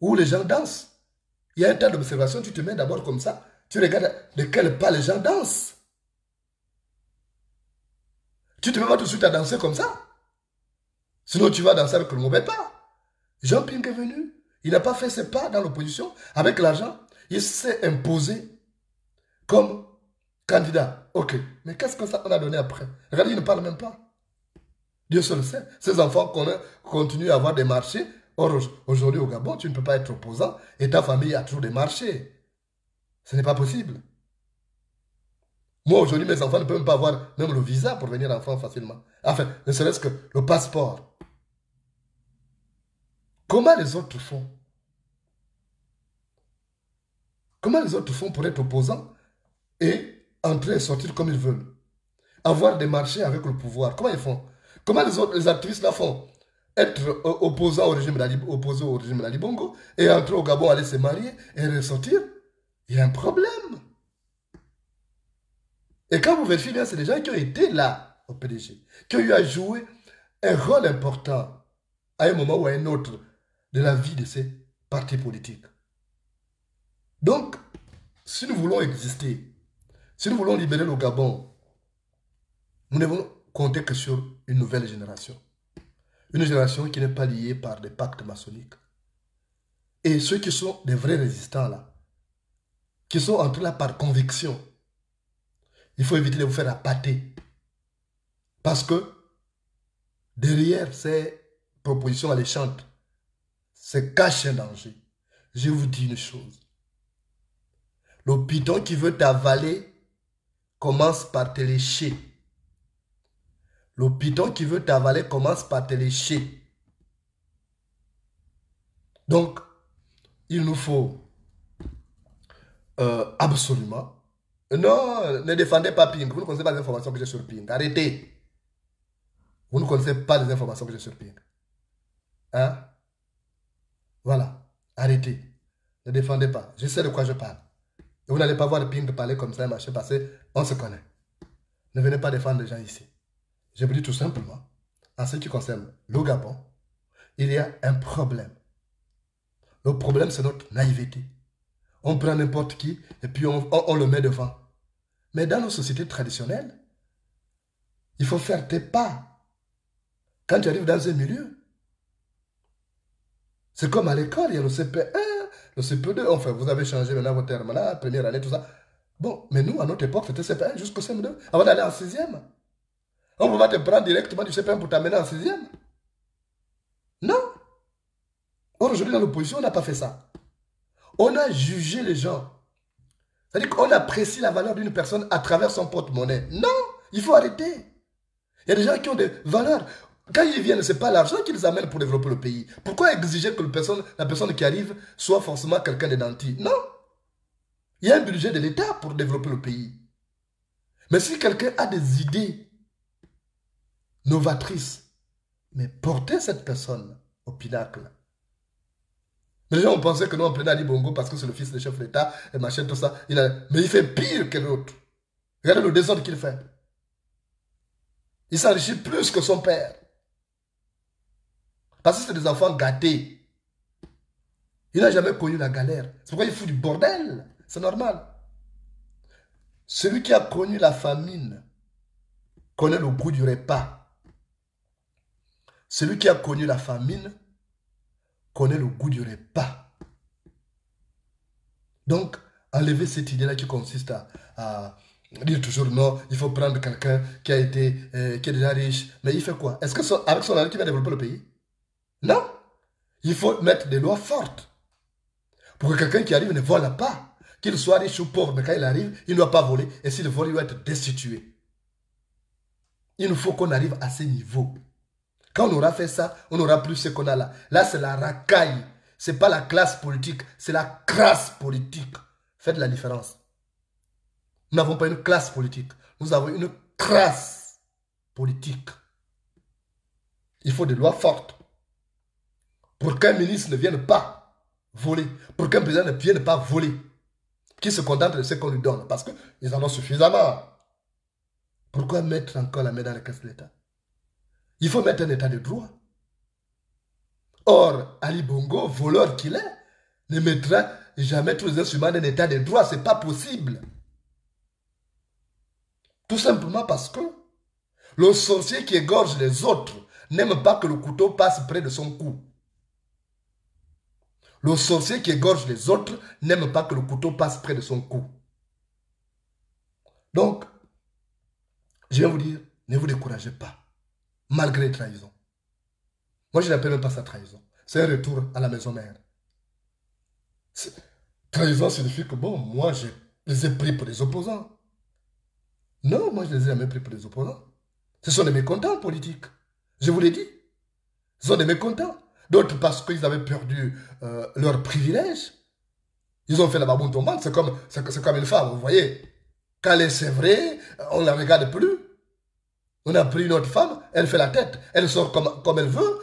où les gens dansent, il y a un temps d'observation, tu te mets d'abord comme ça, tu regardes de quel pas les gens dansent. Tu te mets pas tout de suite à danser comme ça. Sinon, tu vas danser avec le mauvais pas. Jean Ping est venu. Il n'a pas fait ses pas dans l'opposition. Avec l'argent, il s'est imposé comme candidat. Ok. Mais qu'est-ce qu'on a donné après? Regardez, il ne parle même pas. Dieu seul sait. Ces enfants continuent à avoir des marchés. Or, aujourd'hui au Gabon, tu ne peux pas être opposant et ta famille a toujours des marchés. Ce n'est pas possible. Moi, aujourd'hui, mes enfants ne peuvent même pas avoir même le visa pour venir en France facilement. Enfin, ne serait-ce que le passeport. Comment les autres font? Comment les autres font pour être opposants et entrer et sortir comme ils veulent? Avoir des marchés avec le pouvoir. Comment ils font? Comment les activistes là font? Être opposants au régime d'Ali Bongo et entrer au Gabon, aller se marier et ressortir? Il y a un problème. Et quand vous vérifiez bien, c'est des gens qui ont été là au PDG, qui ont eu à jouer un rôle important à un moment ou à un autre de la vie de ces partis politiques. Donc, si nous voulons exister, si nous voulons libérer le Gabon, nous ne devons compter que sur une nouvelle génération. Une génération qui n'est pas liée par des pactes maçonniques. Et ceux qui sont des vrais résistants là, qui sont entrés là par conviction, il faut éviter de vous faire appâter. Parce que derrière ces propositions alléchantes, se cache un danger. Je vous dis une chose. Le python qui veut t'avaler commence par te lécher. Le python qui veut t'avaler commence par te lécher. Donc, il nous faut absolument... Non, ne défendez pas Ping. Vous ne connaissez pas les informations que j'ai sur Ping. Arrêtez. Vous ne connaissez pas les informations que j'ai sur Ping. Hein? Voilà. Arrêtez. Ne défendez pas. Je sais de quoi je parle. Et vous n'allez pas voir Ping parler comme ça, machin, parce qu'on se connaît. Ne venez pas défendre les gens ici. Je vous dis tout simplement, en ce qui concerne le Gabon, il y a un problème. Le problème, c'est notre naïveté. On prend n'importe qui et puis on le met devant. Mais dans nos sociétés traditionnelles, il faut faire tes pas. Quand tu arrives dans un milieu, c'est comme à l'école, il y a le CP1, le CP2, enfin vous avez changé maintenant votre terme là, première année, tout ça. Bon, mais nous, à notre époque, c'était CP1 jusqu'au CM2, avant d'aller en 6e. On ne peut pas te prendre directement du CP1 pour t'amener en 6e. Non. Or, aujourd'hui, dans l'opposition, on n'a pas fait ça. On a jugé les gens. C'est-à-dire qu'on apprécie la valeur d'une personne à travers son porte-monnaie. Non, il faut arrêter. Il y a des gens qui ont des valeurs. Quand ils viennent, ce n'est pas l'argent qu'ils amènent pour développer le pays. Pourquoi exiger que la personne qui arrive soit forcément quelqu'un de nanti? Non. Il y a un budget de l'État pour développer le pays. Mais si quelqu'un a des idées novatrices, mais portez cette personne au pinacle. Les gens ont pensé que nous on prenait Ali Bongo parce que c'est le fils du chef d'État et machin, tout ça. Mais il fait pire que l'autre. Regardez le désordre qu'il fait. Il s'enrichit plus que son père. Parce que c'est des enfants gâtés. Il n'a jamais connu la galère. C'est pourquoi il fout du bordel. C'est normal. Celui qui a connu la famine connaît le goût du repas. Celui qui a connu la famine connaît le goût du repas. Donc, enlever cette idée-là qui consiste à dire toujours non, il faut prendre quelqu'un qui est déjà riche. Mais il fait quoi? Est-ce que avec son argent, il va développer le pays? Non. Il faut mettre des lois fortes. Pour que quelqu'un qui arrive ne vole pas. Qu'il soit riche ou pauvre, mais quand il arrive, il ne doit pas voler. Et s'il vole, il doit être destitué. Il nous faut qu'on arrive à ce niveau. Quand on aura fait ça, on n'aura plus ce qu'on a là. Là, c'est la racaille. Ce n'est pas la classe politique, c'est la crasse politique. Faites la différence. Nous n'avons pas une classe politique. Nous avons une crasse politique. Il faut des lois fortes. Pour qu'un ministre ne vienne pas voler. Pour qu'un président ne vienne pas voler. Qui se contente de ce qu'on lui donne. Parce qu'ils en ont suffisamment. Pourquoi mettre encore la main dans la caisse de l'État? Il faut mettre un état de droit. Or, Ali Bongo, voleur qu'il est, ne mettra jamais tous les instruments d'un état de droit. Ce n'est pas possible. Tout simplement parce que le sorcier qui égorge les autres n'aime pas que le couteau passe près de son cou. Le sorcier qui égorge les autres n'aime pas que le couteau passe près de son cou. Donc, je vais vous dire, ne vous découragez pas, malgré les trahisons. Moi, je n'appelle même pas ça trahison. C'est un retour à la maison mère. Trahison signifie que, bon, moi, je les ai pris pour des opposants. Non, moi, je les ai jamais pris pour des opposants. Ce sont des mécontents politiques. Je vous l'ai dit. Ce sont des mécontents. D'autres parce qu'ils avaient perdu leurs privilèges. Ils ont fait la baboune tombante. C'est comme une femme, vous voyez. Quand elle est sévrée, on ne la regarde plus. On a pris une autre femme, elle fait la tête. Elle sort comme elle veut,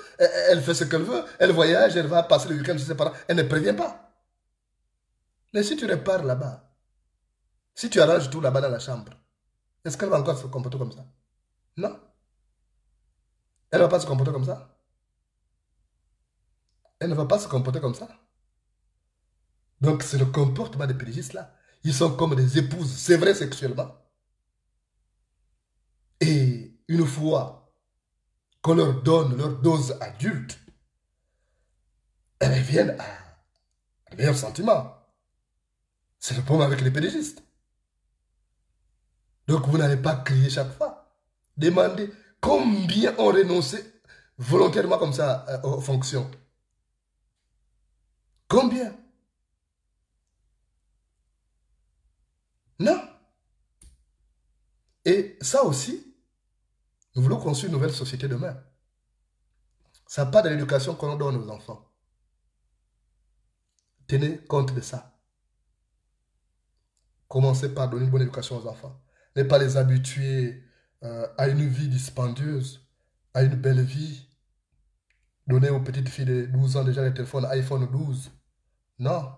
elle fait ce qu'elle veut, elle voyage, elle va passer le week-end chez ses parents. Elle ne prévient pas. Mais si tu répares là-bas, si tu arranges tout là-bas dans la chambre, est-ce qu'elle va encore se comporter comme ça? Non. Elle ne va pas se comporter comme ça. Elle ne va pas se comporter comme ça. Donc c'est le comportement des pédagogistes là. Ils sont comme des épouses, c'est vrai sexuellement. Et une fois qu'on leur donne leur dose adulte, elles reviennent à meilleurs sentiments. C'est le problème avec les pédagogistes. Donc vous n'allez pas crier chaque fois. Demandez combien ont renoncé volontairement comme ça aux fonctions. Combien? Non. Et ça aussi, nous voulons construire une nouvelle société demain. Ça n'a pas de l'éducation qu'on donne aux enfants. Tenez compte de ça. Commencez par donner une bonne éducation aux enfants. Ne pas les habituer à une vie dispendieuse, à une belle vie. Donner aux petites filles de 12 ans déjà les téléphones iPhone 12. Non.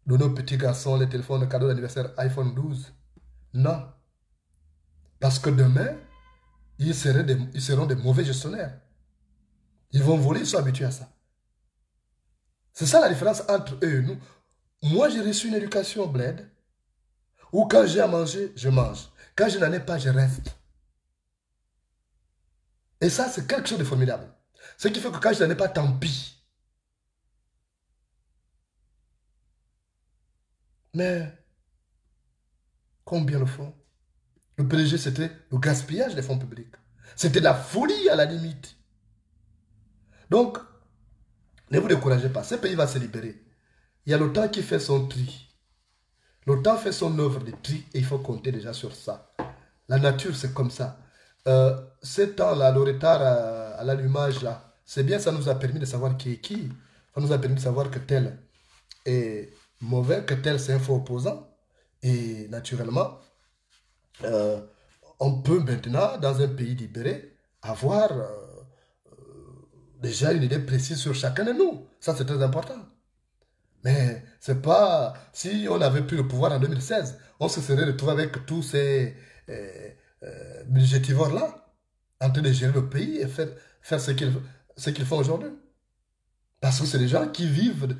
Donner aux petits garçons les téléphones de cadeau d'anniversaire iPhone 12. Non. Parce que demain, ils seront des mauvais gestionnaires. Ils vont voler, ils sont habitués à ça. C'est ça la différence entre eux et nous. Moi, j'ai reçu une éducation bled, où quand j'ai à manger, je mange. Quand je n'en ai pas, je reste. Et ça, c'est quelque chose de formidable. Ce qui fait que quand je n'en ai pas, tant pis. Mais, combien le font? Le PDG, c'était le gaspillage des fonds publics. C'était la folie à la limite. Donc, ne vous découragez pas. Ce pays va se libérer. Il y a le temps qui fait son tri. Le temps fait son œuvre de tri et il faut compter déjà sur ça. La nature, c'est comme ça. Ce temps-là, le retard à l'allumage, là, c'est bien, ça nous a permis de savoir qui est qui. Ça nous a permis de savoir que tel est mauvais, que tel c'est un faux opposant. Et naturellement, on peut maintenant, dans un pays libéré, avoir déjà une idée précise sur chacun de nous. Ça, c'est très important. Mais c'est pas... Si on avait pris le pouvoir en 2016, on se serait retrouvé avec tous ces budgétivores-là. en train de gérer le pays et faire ce qu'ils font aujourd'hui. Parce que c'est des gens qui vivent,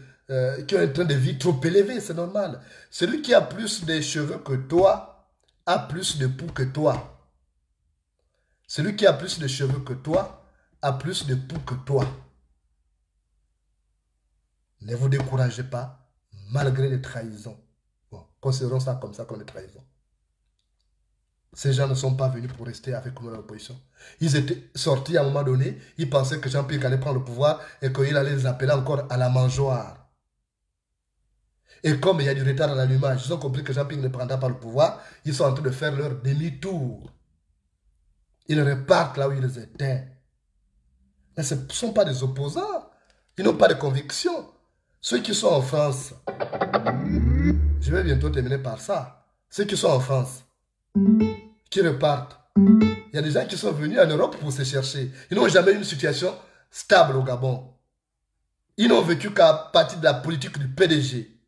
qui ont un train de vie trop élevé, c'est normal. Celui qui a plus de cheveux que toi a plus de poux que toi. Celui qui a plus de cheveux que toi a plus de poux que toi. Ne vous découragez pas, malgré les trahisons. Bon, considérons ça comme des trahisons. Ces gens ne sont pas venus pour rester avec nous dans l'opposition. Ils étaient sortis à un moment donné, ils pensaient que Jean-Pierre allait prendre le pouvoir et qu'il allait les appeler encore à la mangeoire. Et comme il y a du retard à l'allumage, ils ont compris que Jean-Pierre ne prendra pas le pouvoir, ils sont en train de faire leur demi-tour. Ils repartent là où ils étaient. Mais ce ne sont pas des opposants. Ils n'ont pas de conviction. Ceux qui sont en France, je vais bientôt terminer par ça. Ceux qui sont en France, qui repartent. Il y a des gens qui sont venus en Europe pour se chercher. Ils n'ont jamais eu une situation stable au Gabon. Ils n'ont vécu qu'à partir de la politique du PDG.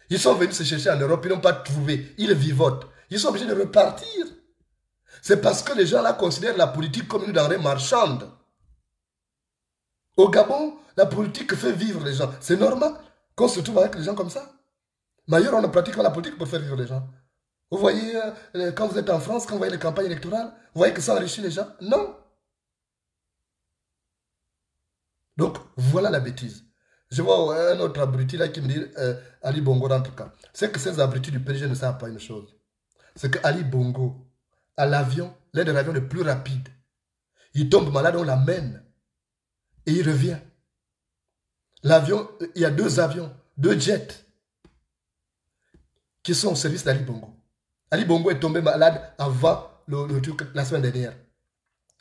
Ils sont venus se chercher en Europe, ils n'ont pas trouvé. Ils vivotent. Ils sont obligés de repartir. C'est parce que les gens là considèrent la politique comme une denrée marchande. Au Gabon, la politique fait vivre les gens. C'est normal qu'on se trouve avec les gens comme ça. Mais ailleurs, on ne pratique pas la politique pour faire vivre les gens. Vous voyez, quand vous êtes en France, quand vous voyez les campagnes électorales, vous voyez que ça enrichit les gens? Non. Donc, voilà la bêtise. Je vois un autre abruti là qui me dit, Ali Bongo en tout cas. C'est que ces abrutis du PDG ne savent pas une chose. C'est que Ali Bongo, à l'avion, l'un des avions les plus rapides, il tombe malade, on l'amène. Et il revient. L'avion, il y a 2 avions, 2 jets qui sont au service d'Ali Bongo. Ali Bongo est tombé malade avant la semaine dernière.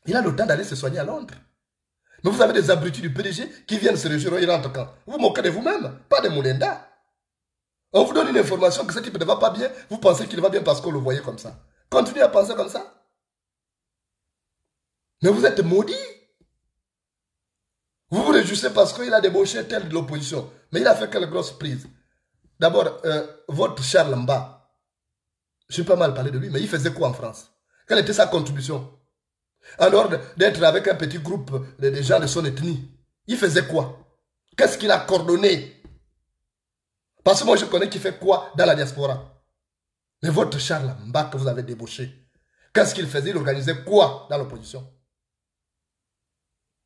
Il a le temps d'aller se soigner à Londres. Mais vous avez des abrutis du PDG qui viennent se réjouir, ils rentrent quand? Vous moquez de vous-même, pas de Moulenda. On vous donne une information que ce type ne va pas bien, vous pensez qu'il va bien parce qu'on le voyait comme ça. Continuez à penser comme ça. Mais vous êtes maudits. Vous vous réjouissez parce qu'il a débauché tel de l'opposition. Mais il a fait quelle grosse prise. D'abord, votre Charles Mba, je suis pas mal parlé de lui, mais il faisait quoi en France? Quelle était sa contribution? Alors d'être avec un petit groupe de gens de son ethnie, il faisait quoi? Qu'est-ce qu'il a coordonné? Parce que moi je connais qui fait quoi dans la diaspora. Mais votre Charles Mba que vous avez débauché, qu'est-ce qu'il faisait? Il organisait quoi dans l'opposition?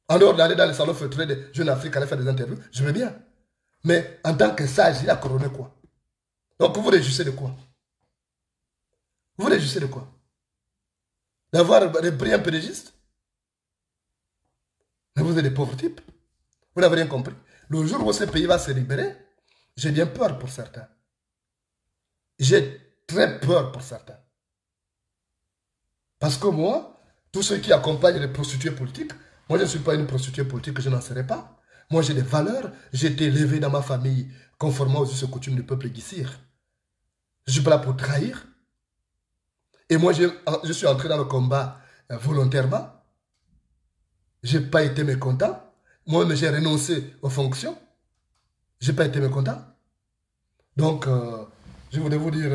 En dehors d'aller dans les salons feutrés de Jeune Afrique, aller faire des interviews, je veux bien. Mais en tant que sage, il a coordonné quoi? Donc vous vous réjouissez de quoi? Vous vous réjouissez de quoi? D'avoir des brillants pédagistes? Mais vous êtes des pauvres types. Vous n'avez rien compris. Le jour où ce pays va se libérer, j'ai bien peur pour certains. J'ai très peur pour certains. Parce que moi, tous ceux qui accompagnent les prostituées politiques, moi je ne suis pas une prostituée politique, je n'en serai pas. Moi j'ai des valeurs, j'ai été élevé dans ma famille conformément aux us et coutumes du peuple Guissir. Je ne suis pas là pour trahir. Et moi je suis entré dans le combat volontairement. Je n'ai pas été mécontent. Moi-même j'ai renoncé aux fonctions. Je n'ai pas été mécontent. Donc je voulais vous dire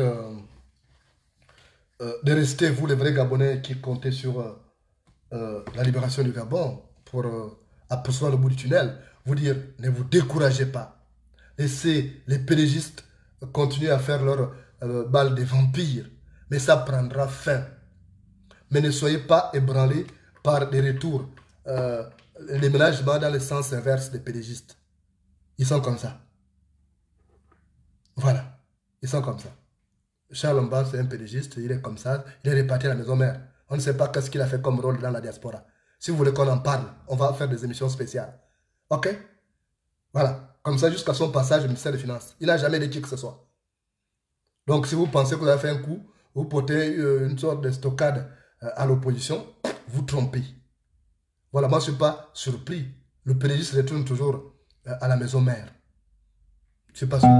de rester vous les vrais Gabonais qui comptez sur la libération du Gabon pour apercevoir le bout du tunnel. Vous dire, ne vous découragez pas. Laissez les pédégistes continuer à faire leur balle des vampires. Mais ça prendra fin. Mais ne soyez pas ébranlés par des retours, les ménagements dans le sens inverse des pédégistes. Ils sont comme ça. Voilà. Ils sont comme ça. Charles Mba, c'est un pédégiste, il est comme ça, il est réparti à la maison mère. On ne sait pas qu'est-ce qu'il a fait comme rôle dans la diaspora. Si vous voulez qu'on en parle, on va faire des émissions spéciales. Ok? Voilà. Comme ça, jusqu'à son passage au ministère des Finances. Il n'a jamais dit qui que ce soit. Donc, si vous pensez que vous avez fait un coup, vous portez une sorte de stockade à l'opposition, vous trompez. Voilà, moi, je ne suis pas surpris. Le pédégiste retourne toujours à la maison mère. Je ne suis pas surpris.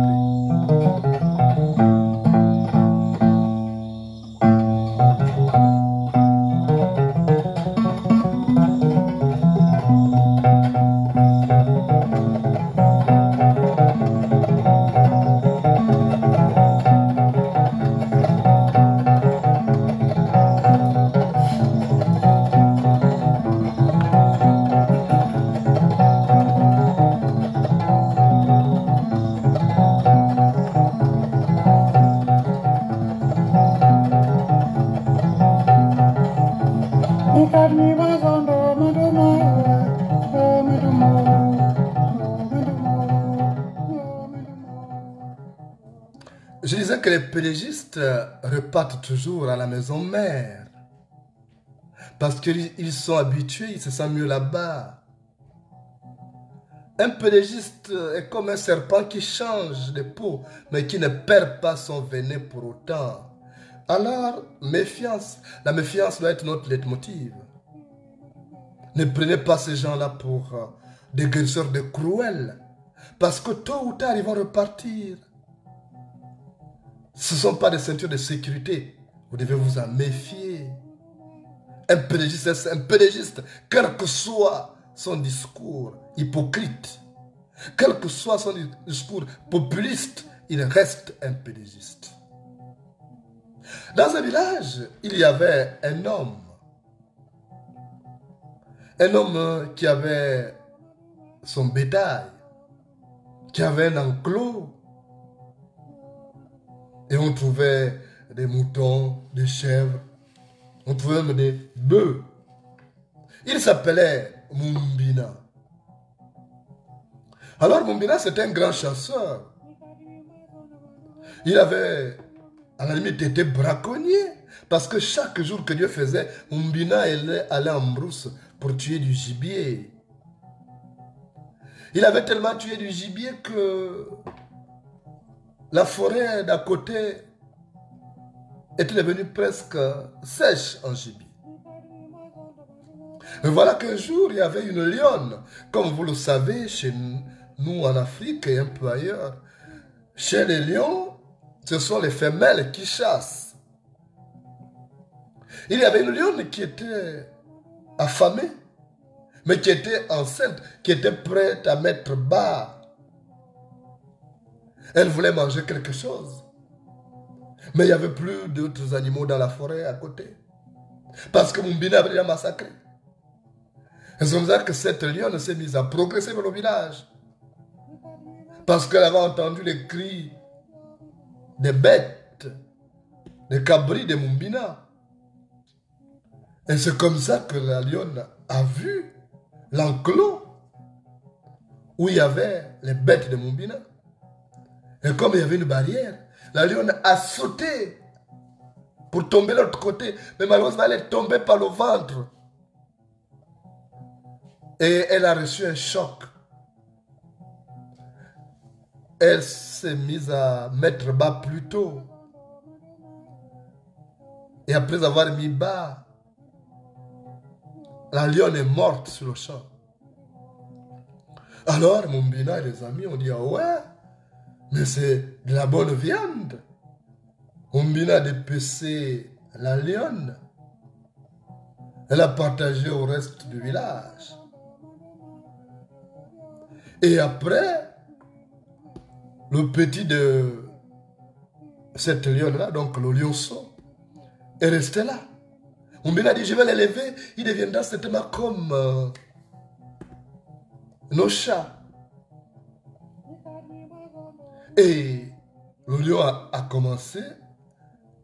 Je disais que les pélégistes repartent toujours à la maison mère. Parce qu'ils sont habitués, ils se sentent mieux là-bas. Un pélégiste est comme un serpent qui change de peau, mais qui ne perd pas son venin pour autant. Alors, méfiance. La méfiance doit être notre leitmotiv. Ne prenez pas ces gens-là pour des guérisseurs de cruels. Parce que tôt ou tard, ils vont repartir. Ce ne sont pas des ceintures de sécurité. Vous devez vous en méfier. Un pélégiste, c'est un pélégiste, quel que soit son discours hypocrite, quel que soit son discours populiste, il reste un pélégiste. Dans un village, il y avait un homme qui avait son bétail, qui avait un enclos, et on trouvait des moutons, des chèvres, on trouvait même des bœufs. Il s'appelait Mumbina. Alors Mumbina, c'était un grand chasseur. Il avait, à la limite, été braconnier. Parce que chaque jour que Dieu faisait, Mumbina allait en brousse pour tuer du gibier. Il avait tellement tué du gibier que la forêt d'à côté était devenue presque sèche en gibier. Mais voilà qu'un jour, il y avait une lionne. Comme vous le savez, chez nous en Afrique et un peu ailleurs, chez les lions, ce sont les femelles qui chassent. Il y avait une lionne qui était affamée, mais qui était enceinte, qui était prête à mettre bas. Elle voulait manger quelque chose. Mais il n'y avait plus d'autres animaux dans la forêt à côté. Parce que Mumbina avait déjà massacré. Et c'est comme ça que cette lionne s'est mise à progresser vers le village. Parce qu'elle avait entendu les cris des bêtes, des cabris de Mumbina. Et c'est comme ça que la lionne a vu l'enclos où il y avait les bêtes de Mumbina. Et comme il y avait une barrière, la lionne a sauté pour tomber de l'autre côté. Mais malheureusement, elle est tombée par le ventre. Et elle a reçu un choc. Elle s'est mise à mettre bas plus tôt. Et après avoir mis bas, la lionne est morte sur le champ. Alors, Mumbina et les amis ont dit, ah ouais, mais c'est de la bonne viande. Mumbina a dépecé la lionne. Elle a partagé au reste du village. Et après, le petit de cette lionne-là, donc le lionceau, est resté là. Mumbina a dit, je vais l'élever, il deviendra certainement comme nos chats. Et le lion a commencé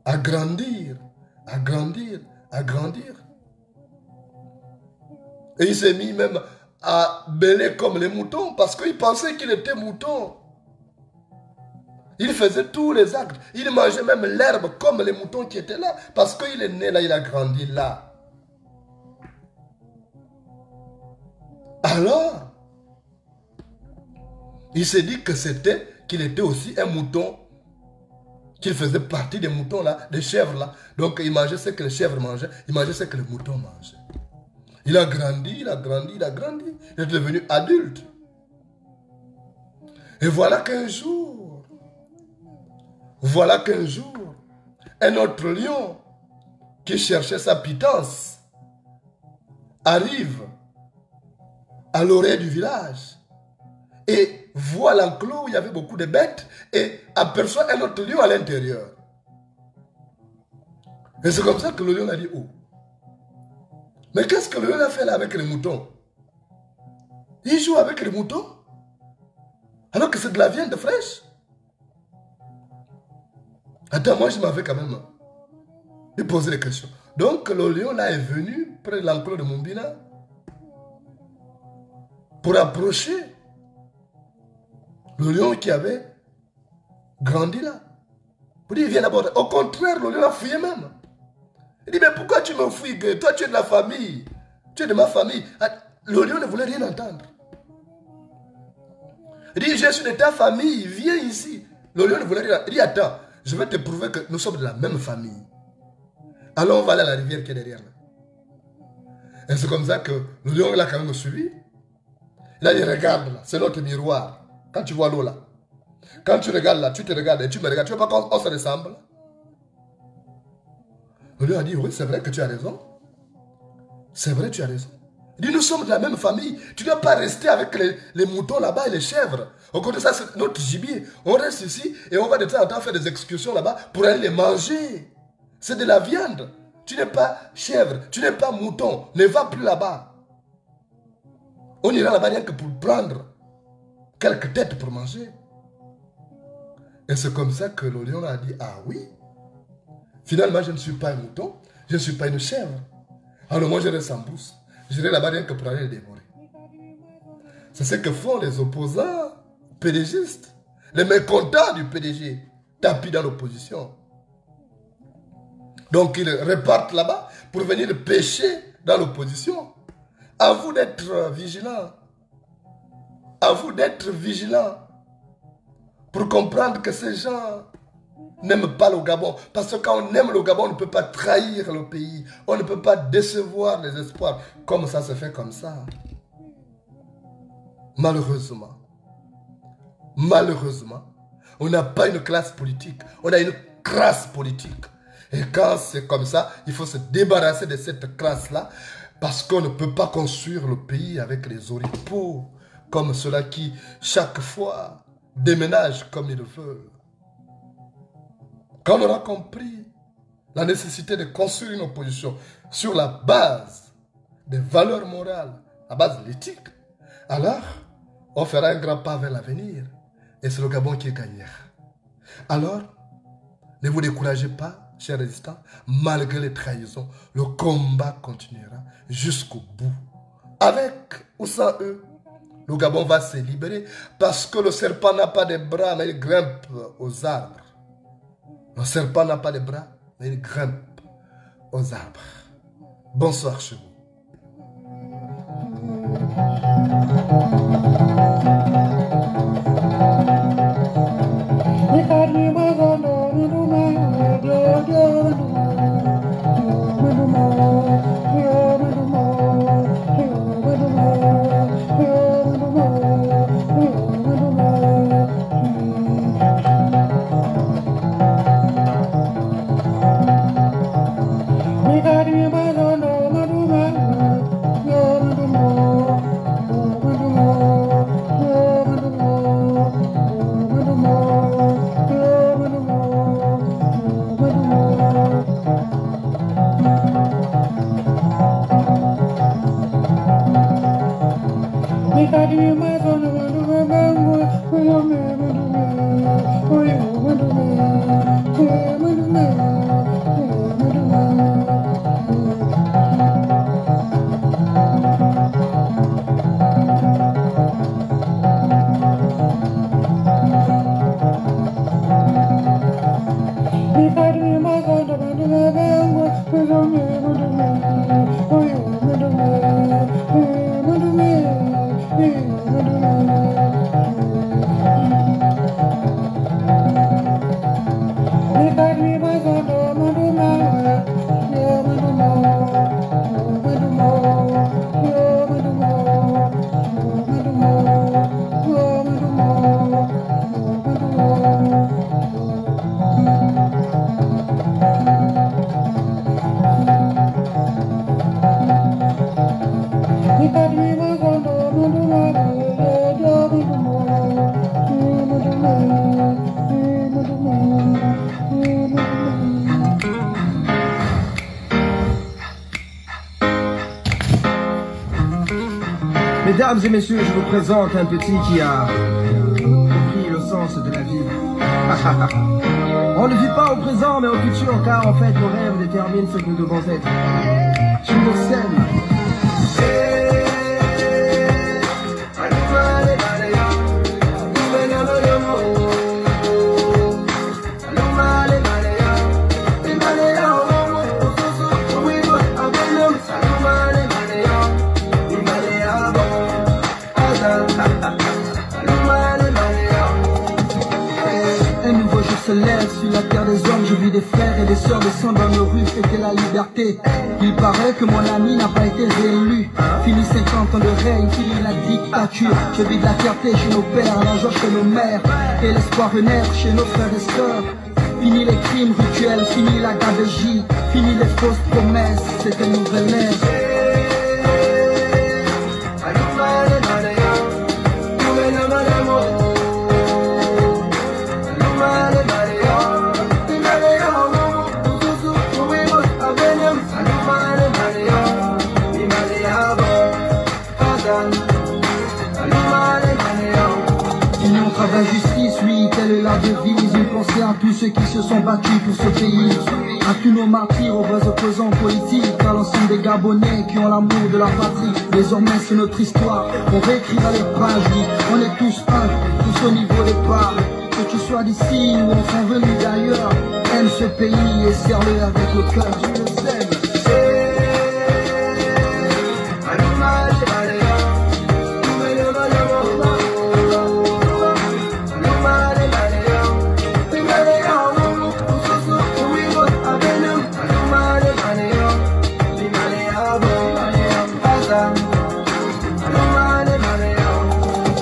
à grandir, à grandir, à grandir. Et il s'est mis même à bêler comme les moutons parce qu'il pensait qu'il était mouton. Il faisait tous les actes. Il mangeait même l'herbe comme les moutons qui étaient là parce qu'il est né là, il a grandi là. Alors, il s'est dit que c'était qu'il était aussi un mouton, qu'il faisait partie des moutons là, des chèvres là. Donc il mangeait ce que les chèvres mangeaient, il mangeait ce que les moutons mangeaient. Il a grandi, il a grandi, il a grandi. Il est devenu adulte. Et voilà qu'un jour, un autre lion qui cherchait sa pitance arrive à l'oreille du village et voit l'enclos où il y avait beaucoup de bêtes et aperçoit un autre lion à l'intérieur. Et c'est comme ça que le lion a dit, oh, mais qu'est-ce que le lion a fait là avec les moutons? Il joue avec les moutons alors que c'est de la viande fraîche. Attends, moi je m'avais quand même posé des questions. Donc le lion là est venu près de l'enclos de Mumbina pour approcher le lion qui avait grandi là. Pour dire, il vient d'abord. Au contraire, le lion a fouillé même. Il dit, mais pourquoi tu me fouilles? Toi, tu es de la famille. Tu es de ma famille. Le lion ne voulait rien entendre. Il dit, je suis de ta famille, viens ici. Le lion ne voulait rien entendre. Il dit, attends, je vais te prouver que nous sommes de la même famille. Alors on va aller à la rivière qui est derrière là. Et c'est comme ça que le lion l'a quand même suivi. Il a dit, regarde là, c'est notre miroir. Quand tu vois l'eau là. Quand tu regardes là, tu te regardes et tu me regardes. Tu vois pas qu'on se ressemble? Le lion a dit, oui, c'est vrai que tu as raison. C'est vrai, tu as raison. Il dit, nous sommes de la même famille. Tu ne dois pas rester avec les moutons là-bas et les chèvres. Au contraire, ça, c'est notre gibier. On reste ici et on va de temps en temps faire des excursions là-bas pour aller les manger. C'est de la viande. Tu n'es pas chèvre, tu n'es pas mouton. Ne va plus là-bas. On ira là-bas rien que pour prendre quelques têtes pour manger. Et c'est comme ça que le lion a dit, ah oui, finalement, je ne suis pas un mouton, je ne suis pas une chèvre. Alors moi, je reste en brousse. J'irai là-bas rien que pour aller les dévorer. C'est ce que font les opposants PDGistes, les mécontents du PDG, tapis dans l'opposition. Donc, ils repartent là-bas pour venir pêcher dans l'opposition. À vous d'être vigilants. À vous d'être vigilants. Pour comprendre que ces gens n'aiment pas le Gabon. Parce que quand on aime le Gabon, on ne peut pas trahir le pays. On ne peut pas décevoir les espoirs. Comme ça se fait comme ça. Malheureusement. Malheureusement. On n'a pas une classe politique. On a une crasse politique. Et quand c'est comme ça, il faut se débarrasser de cette classe-là. Parce qu'on ne peut pas construire le pays avec les oripeaux. Comme ceux-là qui, chaque fois, déménagent comme ils veulent. Quand on aura compris la nécessité de construire une opposition sur la base des valeurs morales, la base de l'éthique, alors on fera un grand pas vers l'avenir. Et c'est le Gabon qui gagnera. Alors, ne vous découragez pas, chers résistants, malgré les trahisons, le combat continuera jusqu'au bout. Avec ou sans eux, le Gabon va se libérer parce que le serpent n'a pas de bras, mais il grimpe aux arbres. Le serpent n'a pas de bras, mais il grimpe aux arbres. Bonsoir chez vous. Mesdames et messieurs, je vous présente un petit qui a compris le sens de la vie. On ne vit pas au présent mais au futur car en fait nos rêves déterminent ce que nous devons être. Sur scène. Un nouveau jour se lève sur la terre des hommes. Je vis des frères et des sœurs descendre dans nos rues, fêter la liberté. Il paraît que mon ami n'a pas été réélu. Fini 50 ans de règne, fini la dictature. Je vis de la fierté chez nos pères, la joie chez nos mères, et l'espoir renaître chez nos frères et sœurs. Fini les crimes rituels, fini la gabegie, fini les fausses promesses, c'est une nouvelle ère. Union, travail, justice, oui, telle est la devise. Une pensée à tous ceux qui se sont battus pour ce pays. À tous nos martyrs, aux vrais opposants politiques, à l'ensemble des Gabonais qui ont l'amour de la patrie. Désormais c'est notre histoire, on réécrira les pages, oui. On est tous un, tous au niveau des parts. Que tu sois d'ici ou enfin venu d'ailleurs, aime ce pays et serre-le avec le cœur. Je le sais.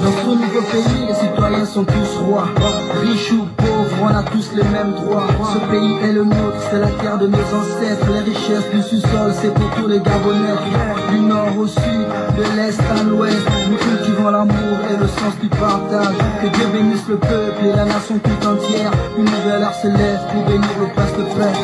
Dans ce nouveau pays, les citoyens sont tous rois. Riches ou pauvres, on a tous les mêmes droits. Ce pays est le nôtre, c'est la terre de nos ancêtres. Les richesses du sous-sol, c'est pour tous les Gabonais. Du nord au sud, de l'est à l'ouest, nous cultivons l'amour et le sens du partage. Que Dieu bénisse le peuple et la nation tout entière. Une nouvelle ère se lève pour bénir le passe de frère.